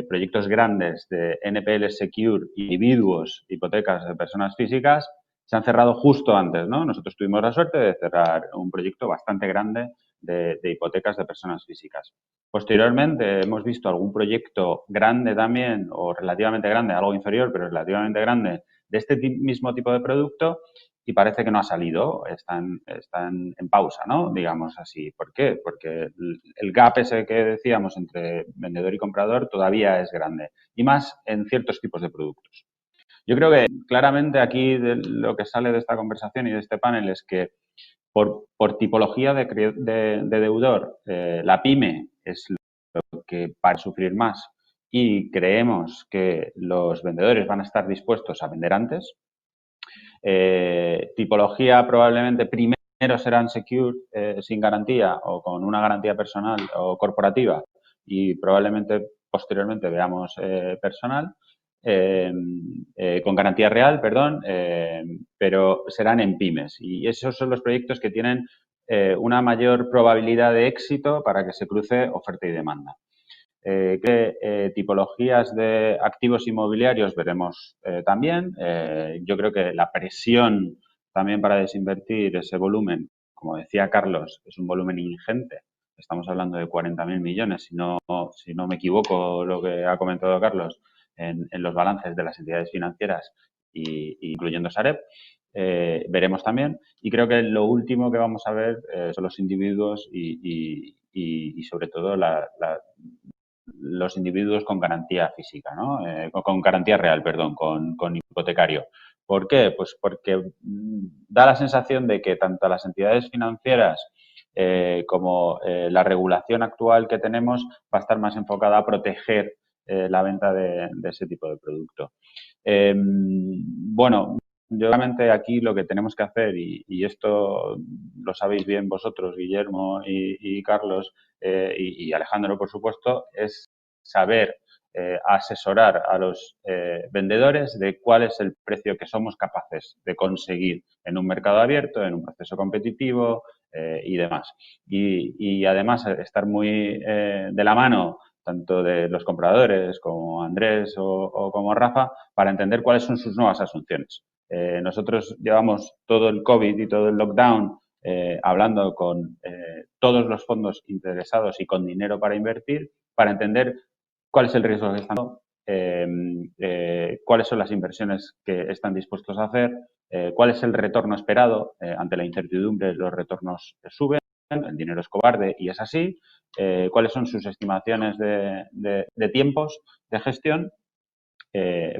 proyectos grandes de NPL secure, individuos, hipotecas de personas físicas, se han cerrado justo antes, ¿no? Nosotros tuvimos la suerte de cerrar un proyecto bastante grande de hipotecas de personas físicas. Posteriormente hemos visto algún proyecto grande también, o relativamente grande, algo inferior, pero relativamente grande, de este mismo tipo de producto y parece que no ha salido, están en pausa, ¿no? Digamos así. ¿Por qué? Porque el gap ese que decíamos entre vendedor y comprador todavía es grande y más en ciertos tipos de productos. Yo creo que claramente aquí lo que sale de esta conversación y de este panel es que por tipología de deudor, la pyme es lo que para sufrir más y creemos que los vendedores van a estar dispuestos a vender antes. Tipología probablemente primero serán secure, sin garantía o con una garantía personal o corporativa y probablemente posteriormente veamos personal. Con garantía real, perdón, pero serán en pymes y esos son los proyectos que tienen una mayor probabilidad de éxito para que se cruce oferta y demanda. ¿Qué tipologías de activos inmobiliarios veremos también? Yo creo que la presión también para desinvertir ese volumen, como decía Carlos, es un volumen ingente. Estamos hablando de 40.000 millones, si no me equivoco lo que ha comentado Carlos, en los balances de las entidades financieras, incluyendo Sareb. Veremos también. Y creo que lo último que vamos a ver son los individuos y sobre todo los individuos con garantía física, ¿no? Con garantía real, perdón, con hipotecario. ¿Por qué? Pues porque da la sensación de que tanto las entidades financieras como la regulación actual que tenemos va a estar más enfocada a proteger la venta de ese tipo de producto. Bueno, yo realmente aquí lo que tenemos que hacer, y esto lo sabéis bien vosotros, Guillermo y Carlos, y Alejandro, por supuesto, es saber asesorar a los vendedores de cuál es el precio que somos capaces de conseguir en un mercado abierto, en un proceso competitivo y demás. Y además estar muy de la mano tanto de los compradores como Andrés o como Rafa, para entender cuáles son sus nuevas asunciones. Nosotros llevamos todo el COVID y todo el lockdown hablando con todos los fondos interesados y con dinero para invertir, para entender cuál es el riesgo que están dando, cuáles son las inversiones que están dispuestos a hacer, cuál es el retorno esperado. Ante la incertidumbre los retornos suben, el dinero es cobarde y es así. Cuáles son sus estimaciones de tiempos de gestión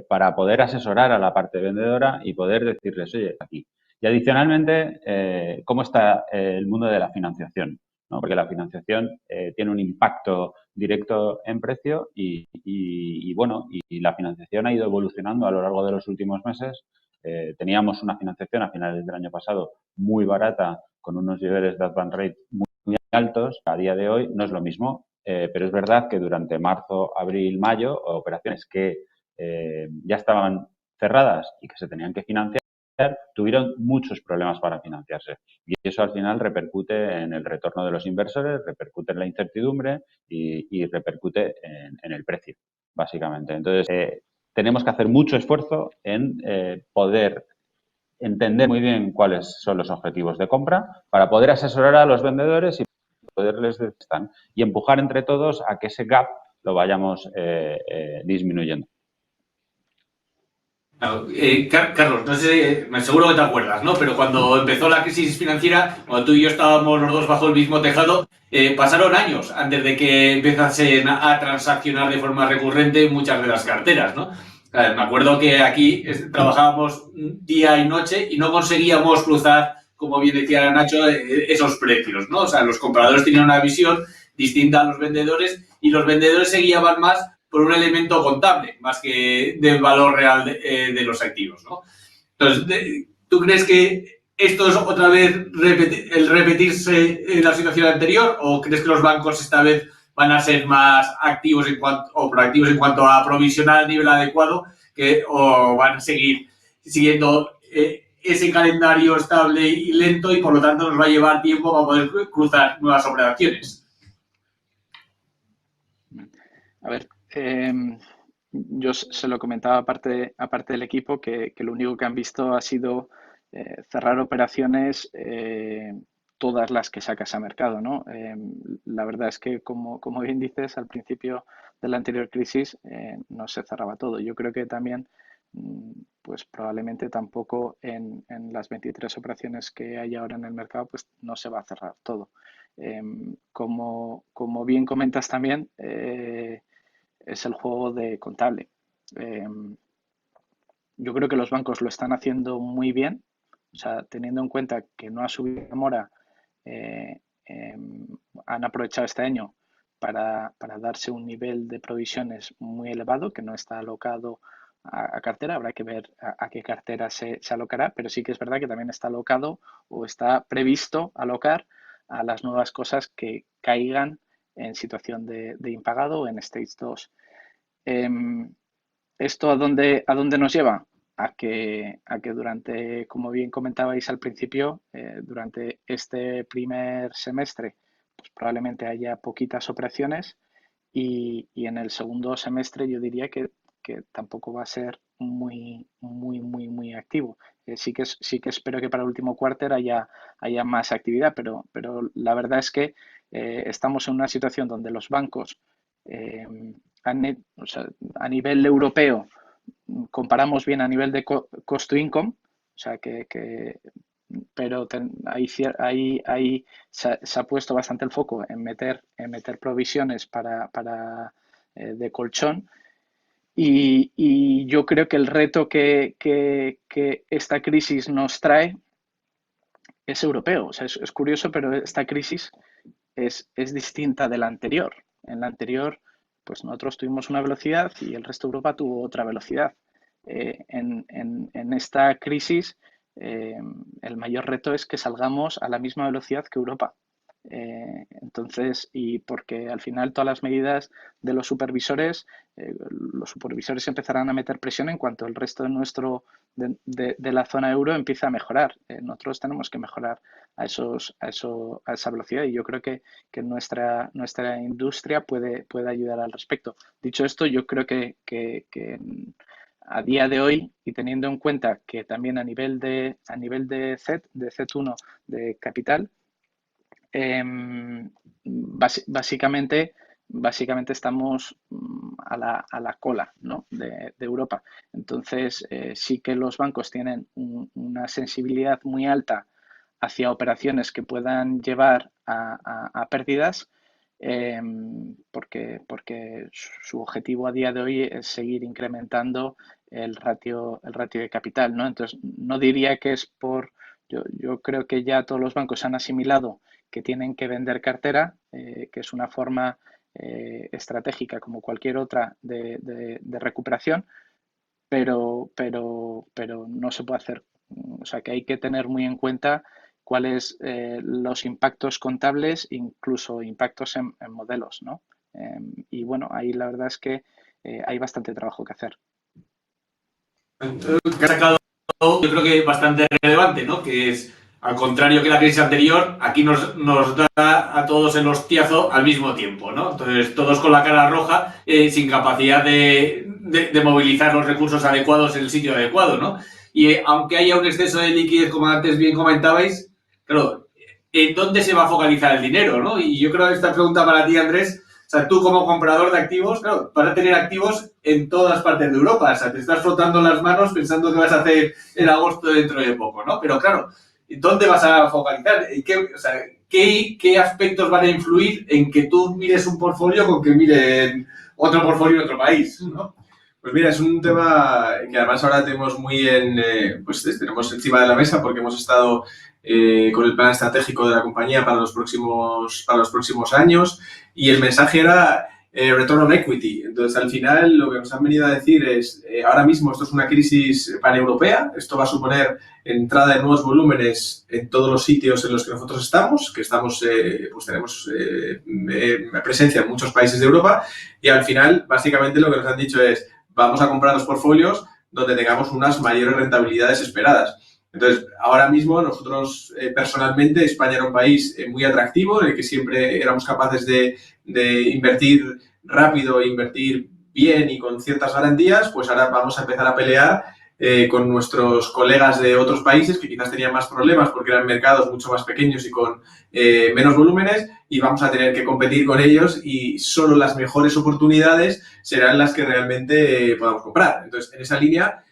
para poder asesorar a la parte vendedora y poder decirles, oye, aquí. Y adicionalmente, ¿cómo está el mundo de la financiación? ¿No? Porque la financiación tiene un impacto directo en precio y la financiación ha ido evolucionando a lo largo de los últimos meses. Teníamos una financiación a finales del año pasado muy barata, con unos niveles de advance rate muy altos. A día de hoy no es lo mismo, pero es verdad que durante marzo, abril, mayo, operaciones que ya estaban cerradas y que se tenían que financiar, tuvieron muchos problemas para financiarse. Y eso al final repercute en el retorno de los inversores, repercute en la incertidumbre y repercute en el precio, básicamente. Entonces, tenemos que hacer mucho esfuerzo en poder entender muy bien cuáles son los objetivos de compra para poder asesorar a los vendedores y poderles decir y empujar entre todos a que ese gap lo vayamos disminuyendo. Carlos, no sé, seguro que te acuerdas, ¿no? Pero cuando empezó la crisis financiera, cuando tú y yo estábamos los dos bajo el mismo tejado, pasaron años antes de que empezasen a transaccionar de forma recurrente muchas de las carteras, ¿no? Me acuerdo que aquí trabajábamos día y noche y no conseguíamos cruzar, como bien decía Nacho, esos precios, ¿no? O sea, los compradores tenían una visión distinta a los vendedores y los vendedores se guiaban más por un elemento contable, más que del valor real de los activos, ¿no? Entonces, ¿tú crees que esto es otra vez el repetirse en la situación anterior o crees que los bancos esta vez van a ser más activos o proactivos en cuanto a provisionar al nivel adecuado o van a seguir siguiendo ese calendario estable y lento y por lo tanto nos va a llevar tiempo para poder cruzar nuevas operaciones? A ver, yo se lo comentaba aparte del equipo que lo único que han visto ha sido cerrar operaciones todas las que sacas a mercado, ¿no? La verdad es que, como bien dices, al principio de la anterior crisis no se cerraba todo. Yo creo que también, pues probablemente tampoco en las 23 operaciones que hay ahora en el mercado, pues no se va a cerrar todo. Como bien comentas también, es el juego de contable. Yo creo que los bancos lo están haciendo muy bien, o sea, teniendo en cuenta que no ha subido la mora, han aprovechado este año para darse un nivel de provisiones muy elevado que no está alocado a cartera. Habrá que ver a qué cartera se alocará, pero sí que es verdad que también está alocado o está previsto alocar a las nuevas cosas que caigan en situación de impagado o en Stage 2. ¿Esto a dónde nos lleva? A que durante, como bien comentabais al principio, durante este primer semestre, pues probablemente haya poquitas operaciones y en el segundo semestre yo diría que tampoco va a ser muy activo. Sí que espero que para el último cuarter haya más actividad, pero la verdad es que estamos en una situación donde los bancos o sea, a nivel europeo comparamos bien a nivel de cost to income, o sea pero ahí se ha puesto bastante el foco en meter provisiones de colchón. Y yo creo que el reto que esta crisis nos trae es europeo. O sea, es curioso, pero esta crisis es distinta de la anterior. En la anterior, pues nosotros tuvimos una velocidad y el resto de Europa tuvo otra velocidad. En esta crisis, el mayor reto es que salgamos a la misma velocidad que Europa. Entonces, y porque al final todas las medidas de los supervisores empezarán a meter presión en cuanto el resto de la zona euro empieza a mejorar. Nosotros tenemos que mejorar a esa velocidad y yo creo que nuestra industria puede ayudar al respecto. Dicho esto, yo creo que a día de hoy, y teniendo en cuenta que también a nivel de Z1 de capital, básicamente estamos a la cola, ¿no? de Europa. Entonces, sí que los bancos tienen una sensibilidad muy alta hacia operaciones que puedan llevar a pérdidas, porque su objetivo a día de hoy es seguir incrementando el ratio de capital, ¿no? Entonces, no diría que es por... Yo creo que ya todos los bancos han asimilado que tienen que vender cartera, que es una forma estratégica como cualquier otra de recuperación, pero no se puede hacer. O sea, que hay que tener muy en cuenta cuáles los impactos contables, incluso impactos en modelos, ¿no? Y bueno, ahí la verdad es que hay bastante trabajo que hacer. Que ha sacado, yo creo que bastante relevante, ¿no? Que es, al contrario que la crisis anterior, aquí nos da a todos el hostiazo al mismo tiempo, ¿no? Entonces, todos con la cara roja, sin capacidad de movilizar los recursos adecuados en el sitio adecuado, ¿no? Y aunque haya un exceso de liquidez, como antes bien comentabais, claro, ¿en dónde se va a focalizar el dinero, no? Y yo creo que esta pregunta para ti, Andrés, o sea, tú como comprador de activos, claro, vas a tener activos en todas partes de Europa, o sea, te estás frotando las manos pensando que vas a hacer en agosto dentro de poco, ¿no? Pero claro, ¿dónde vas a focalizar? ¿Qué aspectos van a influir en que tú mires un portfolio con que miren otro portfolio en otro país, ¿no? Pues mira, es un tema que además ahora tenemos tenemos encima de la mesa porque hemos estado con el plan estratégico de la compañía para los próximos años y el mensaje era return on equity. Entonces, al final, lo que nos han venido a decir es, ahora mismo esto es una crisis paneuropea, esto va a suponer entrada de nuevos volúmenes en todos los sitios en los que nosotros estamos, tenemos presencia en muchos países de Europa y al final, básicamente, lo que nos han dicho es, vamos a comprar los portfolios donde tengamos unas mayores rentabilidades esperadas. Entonces, ahora mismo nosotros personalmente, España era un país muy atractivo, en el que siempre éramos capaces de invertir rápido, invertir bien y con ciertas garantías, pues ahora vamos a empezar a pelear con nuestros colegas de otros países que quizás tenían más problemas porque eran mercados mucho más pequeños y con menos volúmenes, y vamos a tener que competir con ellos y solo las mejores oportunidades serán las que realmente podamos comprar. Entonces, en esa línea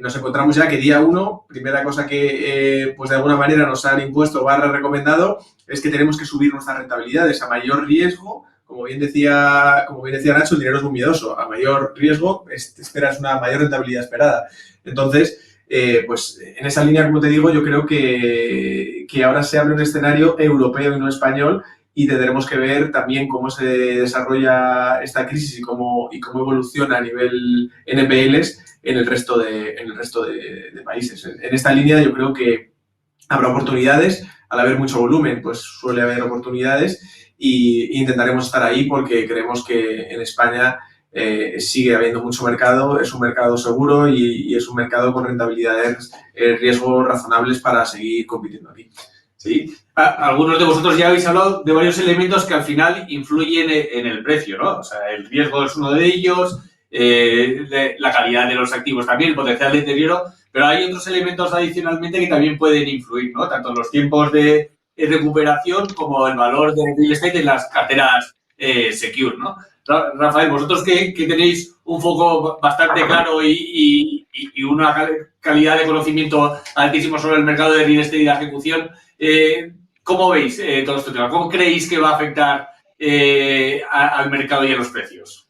nos encontramos ya que día 1, primera cosa que pues de alguna manera nos han impuesto / recomendado es que tenemos que subir nuestras rentabilidades. A mayor riesgo, como bien decía Nacho, el dinero es muy miedoso. A mayor riesgo esperas una mayor rentabilidad esperada. Entonces, pues en esa línea, como te digo, yo creo que ahora se abre un escenario europeo y no español, y tendremos que ver también cómo se desarrolla esta crisis y cómo evoluciona a nivel NPLs en el resto de países. En esta línea yo creo que habrá oportunidades. Al haber mucho volumen, pues suele haber oportunidades, y intentaremos estar ahí porque creemos que en España sigue habiendo mucho mercado, es un mercado seguro y es un mercado con rentabilidades, riesgos razonables para seguir compitiendo aquí. Sí, algunos de vosotros ya habéis hablado de varios elementos que al final influyen en el precio, ¿no? O sea, el riesgo es uno de ellos, la calidad de los activos también, el potencial de deterioro, pero hay otros elementos adicionalmente que también pueden influir, ¿no? Tanto los tiempos de recuperación como el valor del real estate en las carteras secure, ¿no? Rafael, vosotros que tenéis un foco bastante claro y una calidad de conocimiento altísimo sobre el mercado de real estate y la ejecución, ¿cómo veis todo este tema? ¿Cómo creéis que va a afectar al mercado y a los precios?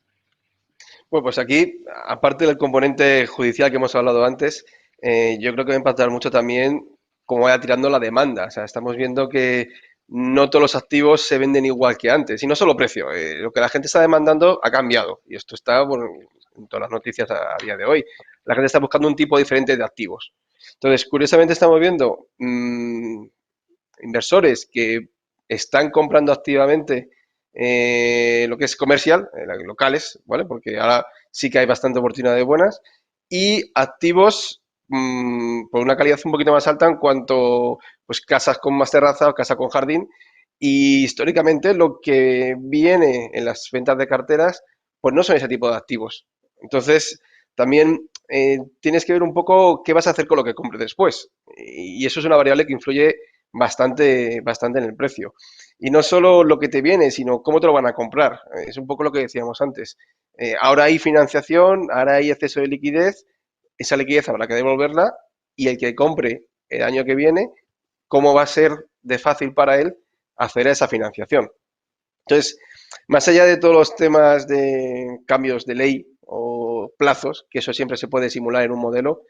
Bueno, pues aquí, aparte del componente judicial que hemos hablado antes, yo creo que va a impactar mucho también cómo vaya tirando la demanda. O sea, estamos viendo que no todos los activos se venden igual que antes. Y no solo precio, lo que la gente está demandando ha cambiado. Y esto está en todas las noticias a día de hoy. La gente está buscando un tipo diferente de activos. Entonces, curiosamente estamos viendo inversores que están comprando activamente lo que es comercial, locales, ¿vale? Porque ahora sí que hay bastante oportunidad de buenas, y activos por una calidad un poquito más alta en cuanto pues casas con más terraza o casa con jardín, y históricamente lo que viene en las ventas de carteras pues no son ese tipo de activos. Entonces, también tienes que ver un poco qué vas a hacer con lo que compres después, y eso es una variable que influye bastante en el precio. Y no solo lo que te viene, sino cómo te lo van a comprar. Es un poco lo que decíamos antes. Ahora hay financiación, ahora hay exceso de liquidez, esa liquidez habrá que devolverla, y el que compre el año que viene, ¿cómo va a ser de fácil para él hacer esa financiación? Entonces, más allá de todos los temas de cambios de ley o plazos, que eso siempre se puede simular en un modelo,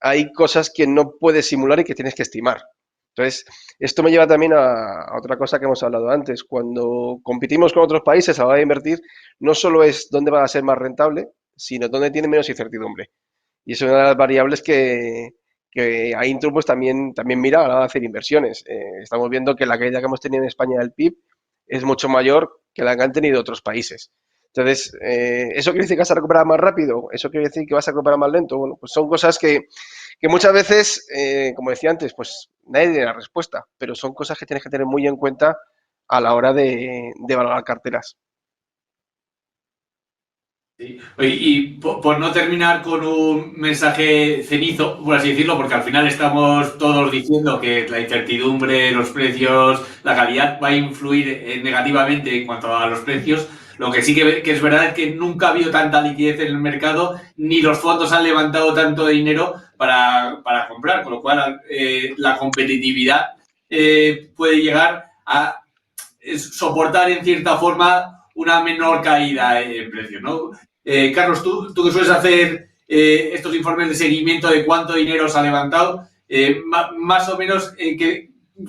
hay cosas que no puedes simular y que tienes que estimar. Entonces, esto me lleva también a otra cosa que hemos hablado antes. Cuando competimos con otros países a la hora de invertir, no solo es dónde va a ser más rentable, sino dónde tiene menos incertidumbre. Y es una de las variables que a Intrum pues también mira a la hora de hacer inversiones. Estamos viendo que la caída que hemos tenido en España del PIB es mucho mayor que la que han tenido otros países. Entonces, ¿eso quiere decir que vas a recuperar más rápido? ¿Eso quiere decir que vas a recuperar más lento? Bueno, pues son cosas que muchas veces, como decía antes, pues nadie tiene la respuesta, pero son cosas que tienes que tener muy en cuenta a la hora de valorar carteras. Sí. Y por no terminar con un mensaje cenizo, por así decirlo, porque al final estamos todos diciendo que la incertidumbre, los precios, la calidad va a influir negativamente en cuanto a los precios. Lo que sí que es verdad es que nunca ha habido tanta liquidez en el mercado, ni los fondos han levantado tanto dinero para comprar, con lo cual la competitividad puede llegar a soportar en cierta forma una menor caída en precio, ¿no? Carlos, tú que sueles hacer estos informes de seguimiento de cuánto dinero se ha levantado, más o menos,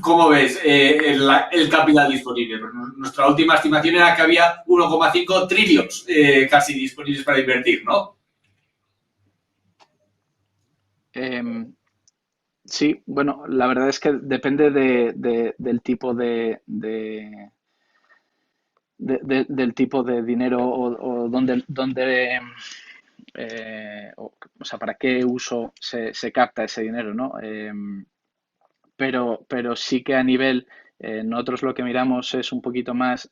¿cómo ves el capital disponible? Pues nuestra última estimación era que había 1,5 trillones casi disponibles para invertir, ¿no? Sí, bueno, la verdad es que depende del tipo del tipo de dinero o dónde o sea, para qué uso se capta ese dinero, ¿no? Pero sí que a nivel, nosotros lo que miramos es un poquito más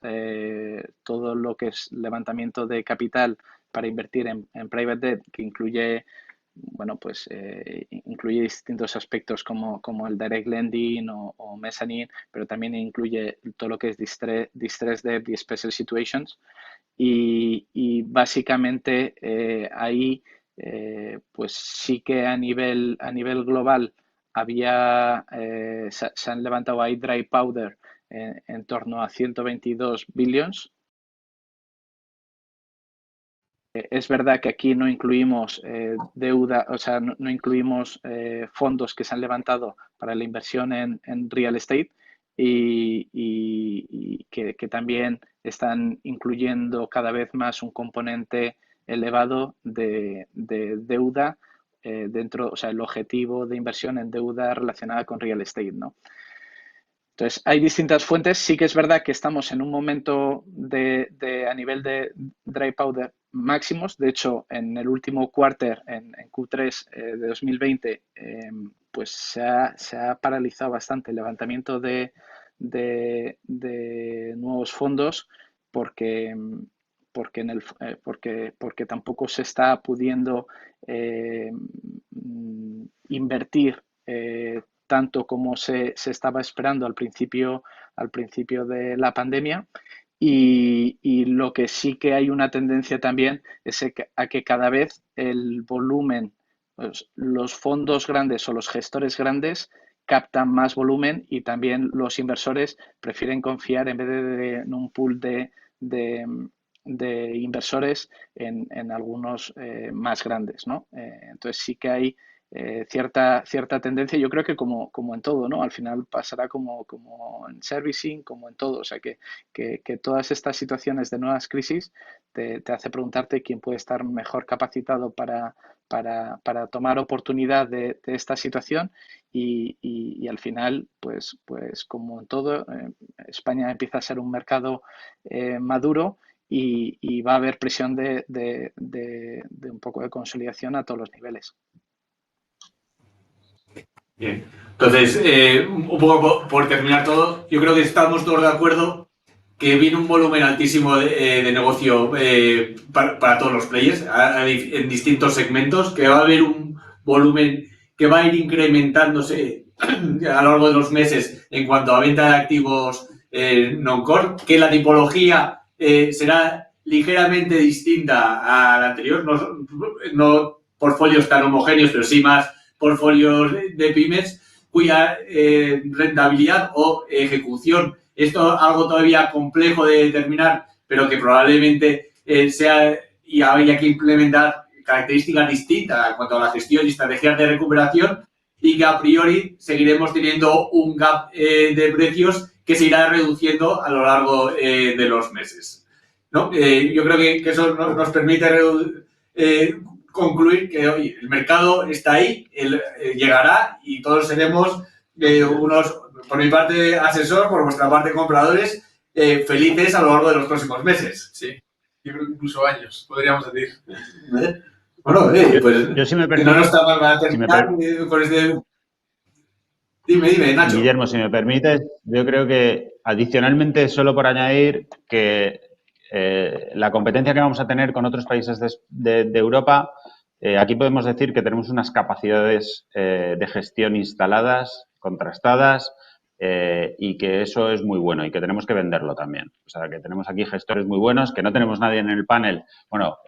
todo lo que es levantamiento de capital para invertir en private debt, que incluye bueno, pues incluye distintos aspectos como el direct lending o mezzanine, pero también incluye todo lo que es distress debt y special situations. Y básicamente ahí pues sí que a nivel global se han levantado ahí dry powder en torno a 122 billions. Es verdad que aquí no incluimos deuda, o sea, no incluimos fondos que se han levantado para la inversión en real estate y que también están incluyendo cada vez más un componente elevado de deuda dentro, o sea, el objetivo de inversión en deuda relacionada con real estate, ¿no? Entonces, hay distintas fuentes. Sí que es verdad que estamos en un momento a nivel de dry powder máximos. De hecho, en el último quarter, en Q3 de 2020, pues se ha paralizado bastante el levantamiento de nuevos fondos porque tampoco se está pudiendo invertir tanto como se estaba esperando al principio de la pandemia. Y lo que sí que hay una tendencia también es a que cada vez el volumen, pues, los fondos grandes o los gestores grandes captan más volumen y también los inversores prefieren confiar en vez en un pool de inversores en algunos más grandes, ¿no? Entonces sí que hay cierta tendencia. Yo creo que como en todo, ¿no? Al final pasará como en servicing, como en todo. O sea, que todas estas situaciones de nuevas crisis te hace preguntarte quién puede estar mejor capacitado para tomar oportunidad de esta situación y al final, pues como en todo, España empieza a ser un mercado maduro y va a haber presión de un poco de consolidación a todos los niveles. Bien, entonces, un poco por terminar todo, yo creo que estamos todos de acuerdo que viene un volumen altísimo de negocio para todos los players en distintos segmentos, que va a haber un volumen que va a ir incrementándose a lo largo de los meses en cuanto a venta de activos non-core, que la tipología será ligeramente distinta a la anterior, no portfolios tan homogéneos, pero sí más portfolios de pymes cuya rentabilidad o ejecución, esto es algo todavía complejo de determinar, pero que probablemente sea y haya que implementar características distintas en cuanto a la gestión y estrategias de recuperación y que a priori seguiremos teniendo un gap de precios que se irá reduciendo a lo largo de los meses, ¿no? Yo creo que eso nos permite concluir que oye, el mercado está ahí, llegará y todos seremos unos, por mi parte, asesor, por vuestra parte, compradores, felices a lo largo de los próximos meses. Sí, yo creo que incluso años, podríamos decir. Bueno, pues yo si me permite, no nos está mal para terminar con este... Dime, Nacho. Guillermo, si me permites, yo creo que adicionalmente, solo por añadir que la competencia que vamos a tener con otros países de Europa, aquí podemos decir que tenemos unas capacidades de gestión instaladas, contrastadas, y que eso es muy bueno y que tenemos que venderlo también. O sea, que tenemos aquí gestores muy buenos, que no tenemos nadie en el panel. Bueno,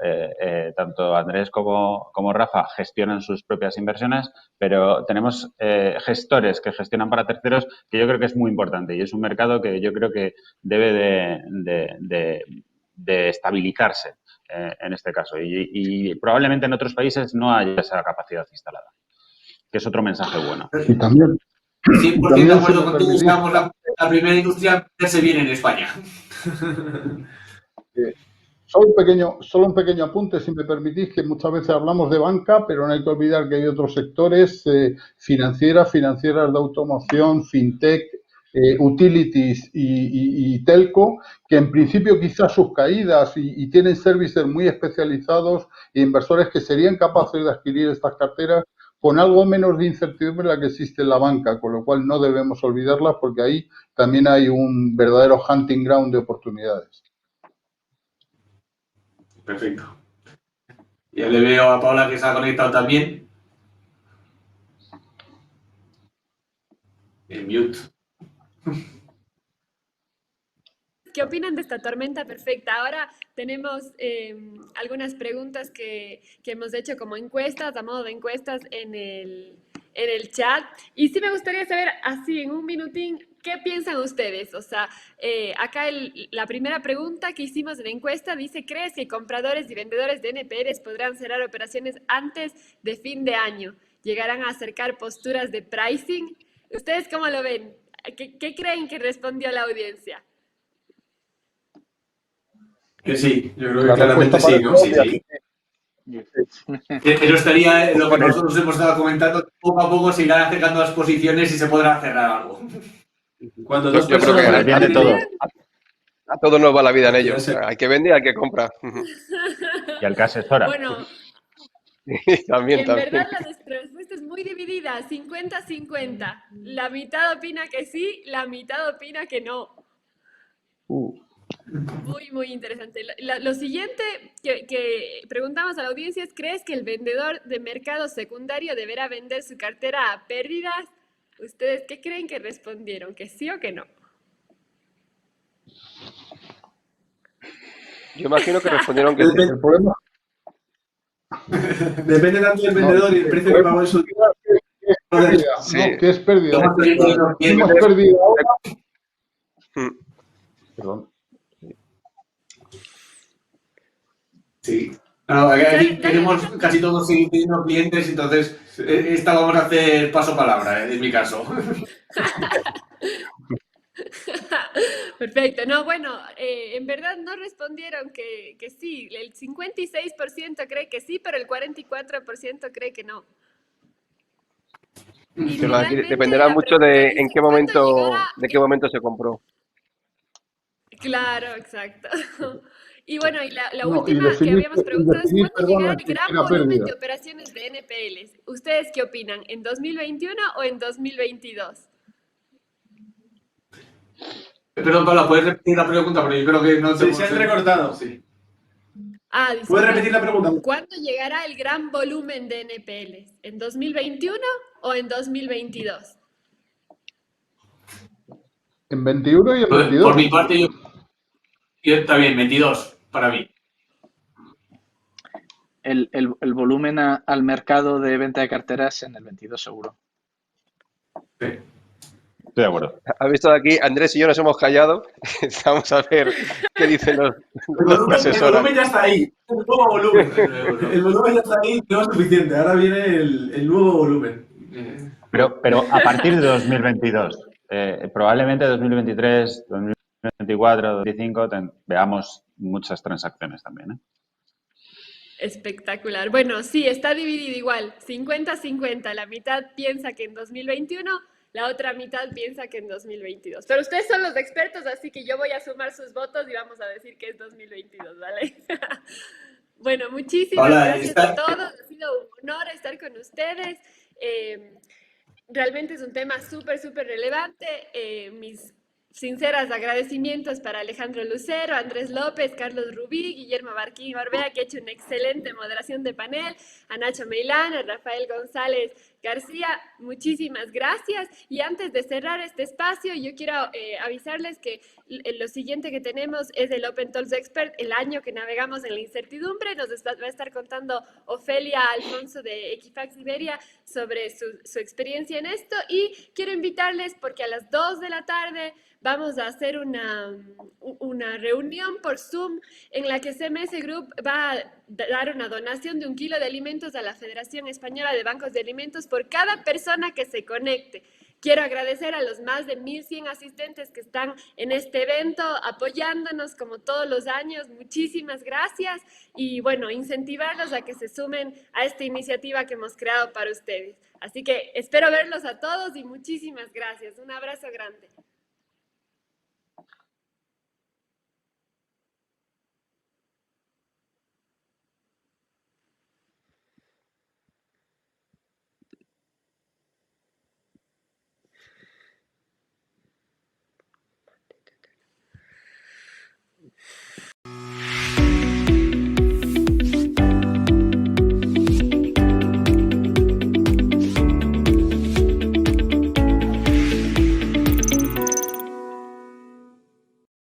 tanto Andrés como Rafa gestionan sus propias inversiones, pero tenemos gestores que gestionan para terceros, que yo creo que es muy importante y es un mercado que yo creo que debe de estabilizarse en este caso y probablemente en otros países no haya esa capacidad instalada, que es otro mensaje bueno. Y también... 100% de acuerdo contigo, seamos la primera industria que se viene en España. Solo un pequeño apunte, si me permitís, que muchas veces hablamos de banca, pero no hay que olvidar que hay otros sectores, financieras de automoción, fintech, utilities y telco, que en principio quizás sus caídas y tienen servicios muy especializados e inversores que serían capaces de adquirir estas carteras con algo menos de incertidumbre la que existe en la banca, con lo cual no debemos olvidarlas porque ahí también hay un verdadero hunting ground de oportunidades. Perfecto. Ya le veo a Paula que se ha conectado también. En mute. ¿Qué opinan de esta tormenta perfecta? Ahora tenemos algunas preguntas que hemos hecho como encuestas, a modo de encuestas en el chat. Y sí me gustaría saber, así en un minutín, ¿qué piensan ustedes? O sea, acá la primera pregunta que hicimos en la encuesta dice, ¿crees que compradores y vendedores de NPLs podrán cerrar operaciones antes de fin de año? ¿Llegarán a acercar posturas de pricing? ¿Ustedes cómo lo ven? ¿Qué creen que respondió la audiencia? Que sí, yo creo que La claramente respuesta sí, ¿no? parece Sí, obvia. sí. Eso estaría lo que nosotros hemos estado comentando. Poco a poco se irán acercando las posiciones y se podrá cerrar algo. Cuando Yo dos creo que personas Depende de todo. a todos nos va la vida en Al ello. final se- O sea, hay que vender y hay que comprar. Y al que asesora. Bueno, También, en verdad también. la respuesta es muy dividida, 50-50. La mitad opina que sí, la mitad opina que no. Muy, muy interesante. Lo siguiente que preguntamos a la audiencia es, ¿crees que el vendedor de mercado secundario deberá vender su cartera a pérdidas? ¿Ustedes qué creen que respondieron? ¿Que sí o que no? Yo imagino que respondieron que sí. Depende, El problema, depende tanto del vendedor y el precio que el pagó en su... problema es que es pérdida, Sí. no, que es pérdida. Estamos teniendo No es pérdida ahora. Mm. Perdón. Sí. No, aquí queremos casi todos seguir teniendo clientes, entonces esta vamos a hacer paso palabra, en mi caso. Perfecto. No, bueno, en verdad no respondieron que sí. El 56% cree que sí, pero el 44% cree que no. Y Pero aquí finalmente dependerá la mucho pregunta de dice, en qué ¿cuándo momento, llegará? de qué momento se compró. Claro, exacto. Y bueno, y la No, y última que definir, habíamos preguntado es, ¿cuándo llegará perdona, el que gran era volumen pérdida. de operaciones de NPLs? ¿Ustedes qué opinan? ¿En 2021 o en 2022? Perdón, Paula, ¿puedes repetir la pregunta? Porque yo creo que no te Sí, se han recortado. Sí. ¿Puedes Disculpa. repetir la pregunta? ¿Cuándo llegará el gran volumen de NPLs? ¿En 2021 o en 2022? En 21 y en Por 22. mi parte, yo está bien, 22 para mí. El volumen al mercado de venta de carteras en el 22 seguro. Sí. Estoy de acuerdo. ¿Has visto aquí? Andrés y yo nos hemos callado. Vamos a ver qué dicen los que El asesoran. volumen ya está ahí. El nuevo volumen. El volumen ya está ahí, no es suficiente. Ahora viene el nuevo volumen. Pero a partir de 2022, probablemente 2023, 2024, 2025, veamos muchas transacciones también. Espectacular. Bueno, sí, está dividido igual, 50-50. La mitad piensa que en 2021, la otra mitad piensa que en 2022. Pero ustedes son los expertos, así que yo voy a sumar sus votos y vamos a decir que es 2022, ¿vale? Bueno, muchísimas gracias a todos. Ha sido un honor estar con ustedes. Realmente es un tema súper, súper relevante. Mis sinceros agradecimientos para Alejandro Lucero, Andrés López, Carlos Rubí, Guillermo Barquín Orbea, que ha hecho una excelente moderación de panel, a Nacho Meilán, a Rafael González García, muchísimas gracias. Y antes de cerrar este espacio, yo quiero avisarles que lo siguiente que tenemos es el Open Talks Expert, el año que navegamos en la incertidumbre. Nos va a estar contando Ofelia Alfonso de Equifax Iberia sobre su experiencia en esto. Y quiero invitarles porque a las 2 de la tarde vamos a hacer una reunión por Zoom en la que CMS Group va a dar una donación de 1 kilo de alimentos a la Federación Española de Bancos de Alimentos por cada persona que se conecte. Quiero agradecer a los más de 1.100 asistentes que están en este evento apoyándonos como todos los años. Muchísimas gracias y bueno, incentivarlos a que se sumen a esta iniciativa que hemos creado para ustedes. Así que espero verlos a todos y muchísimas gracias. Un abrazo grande.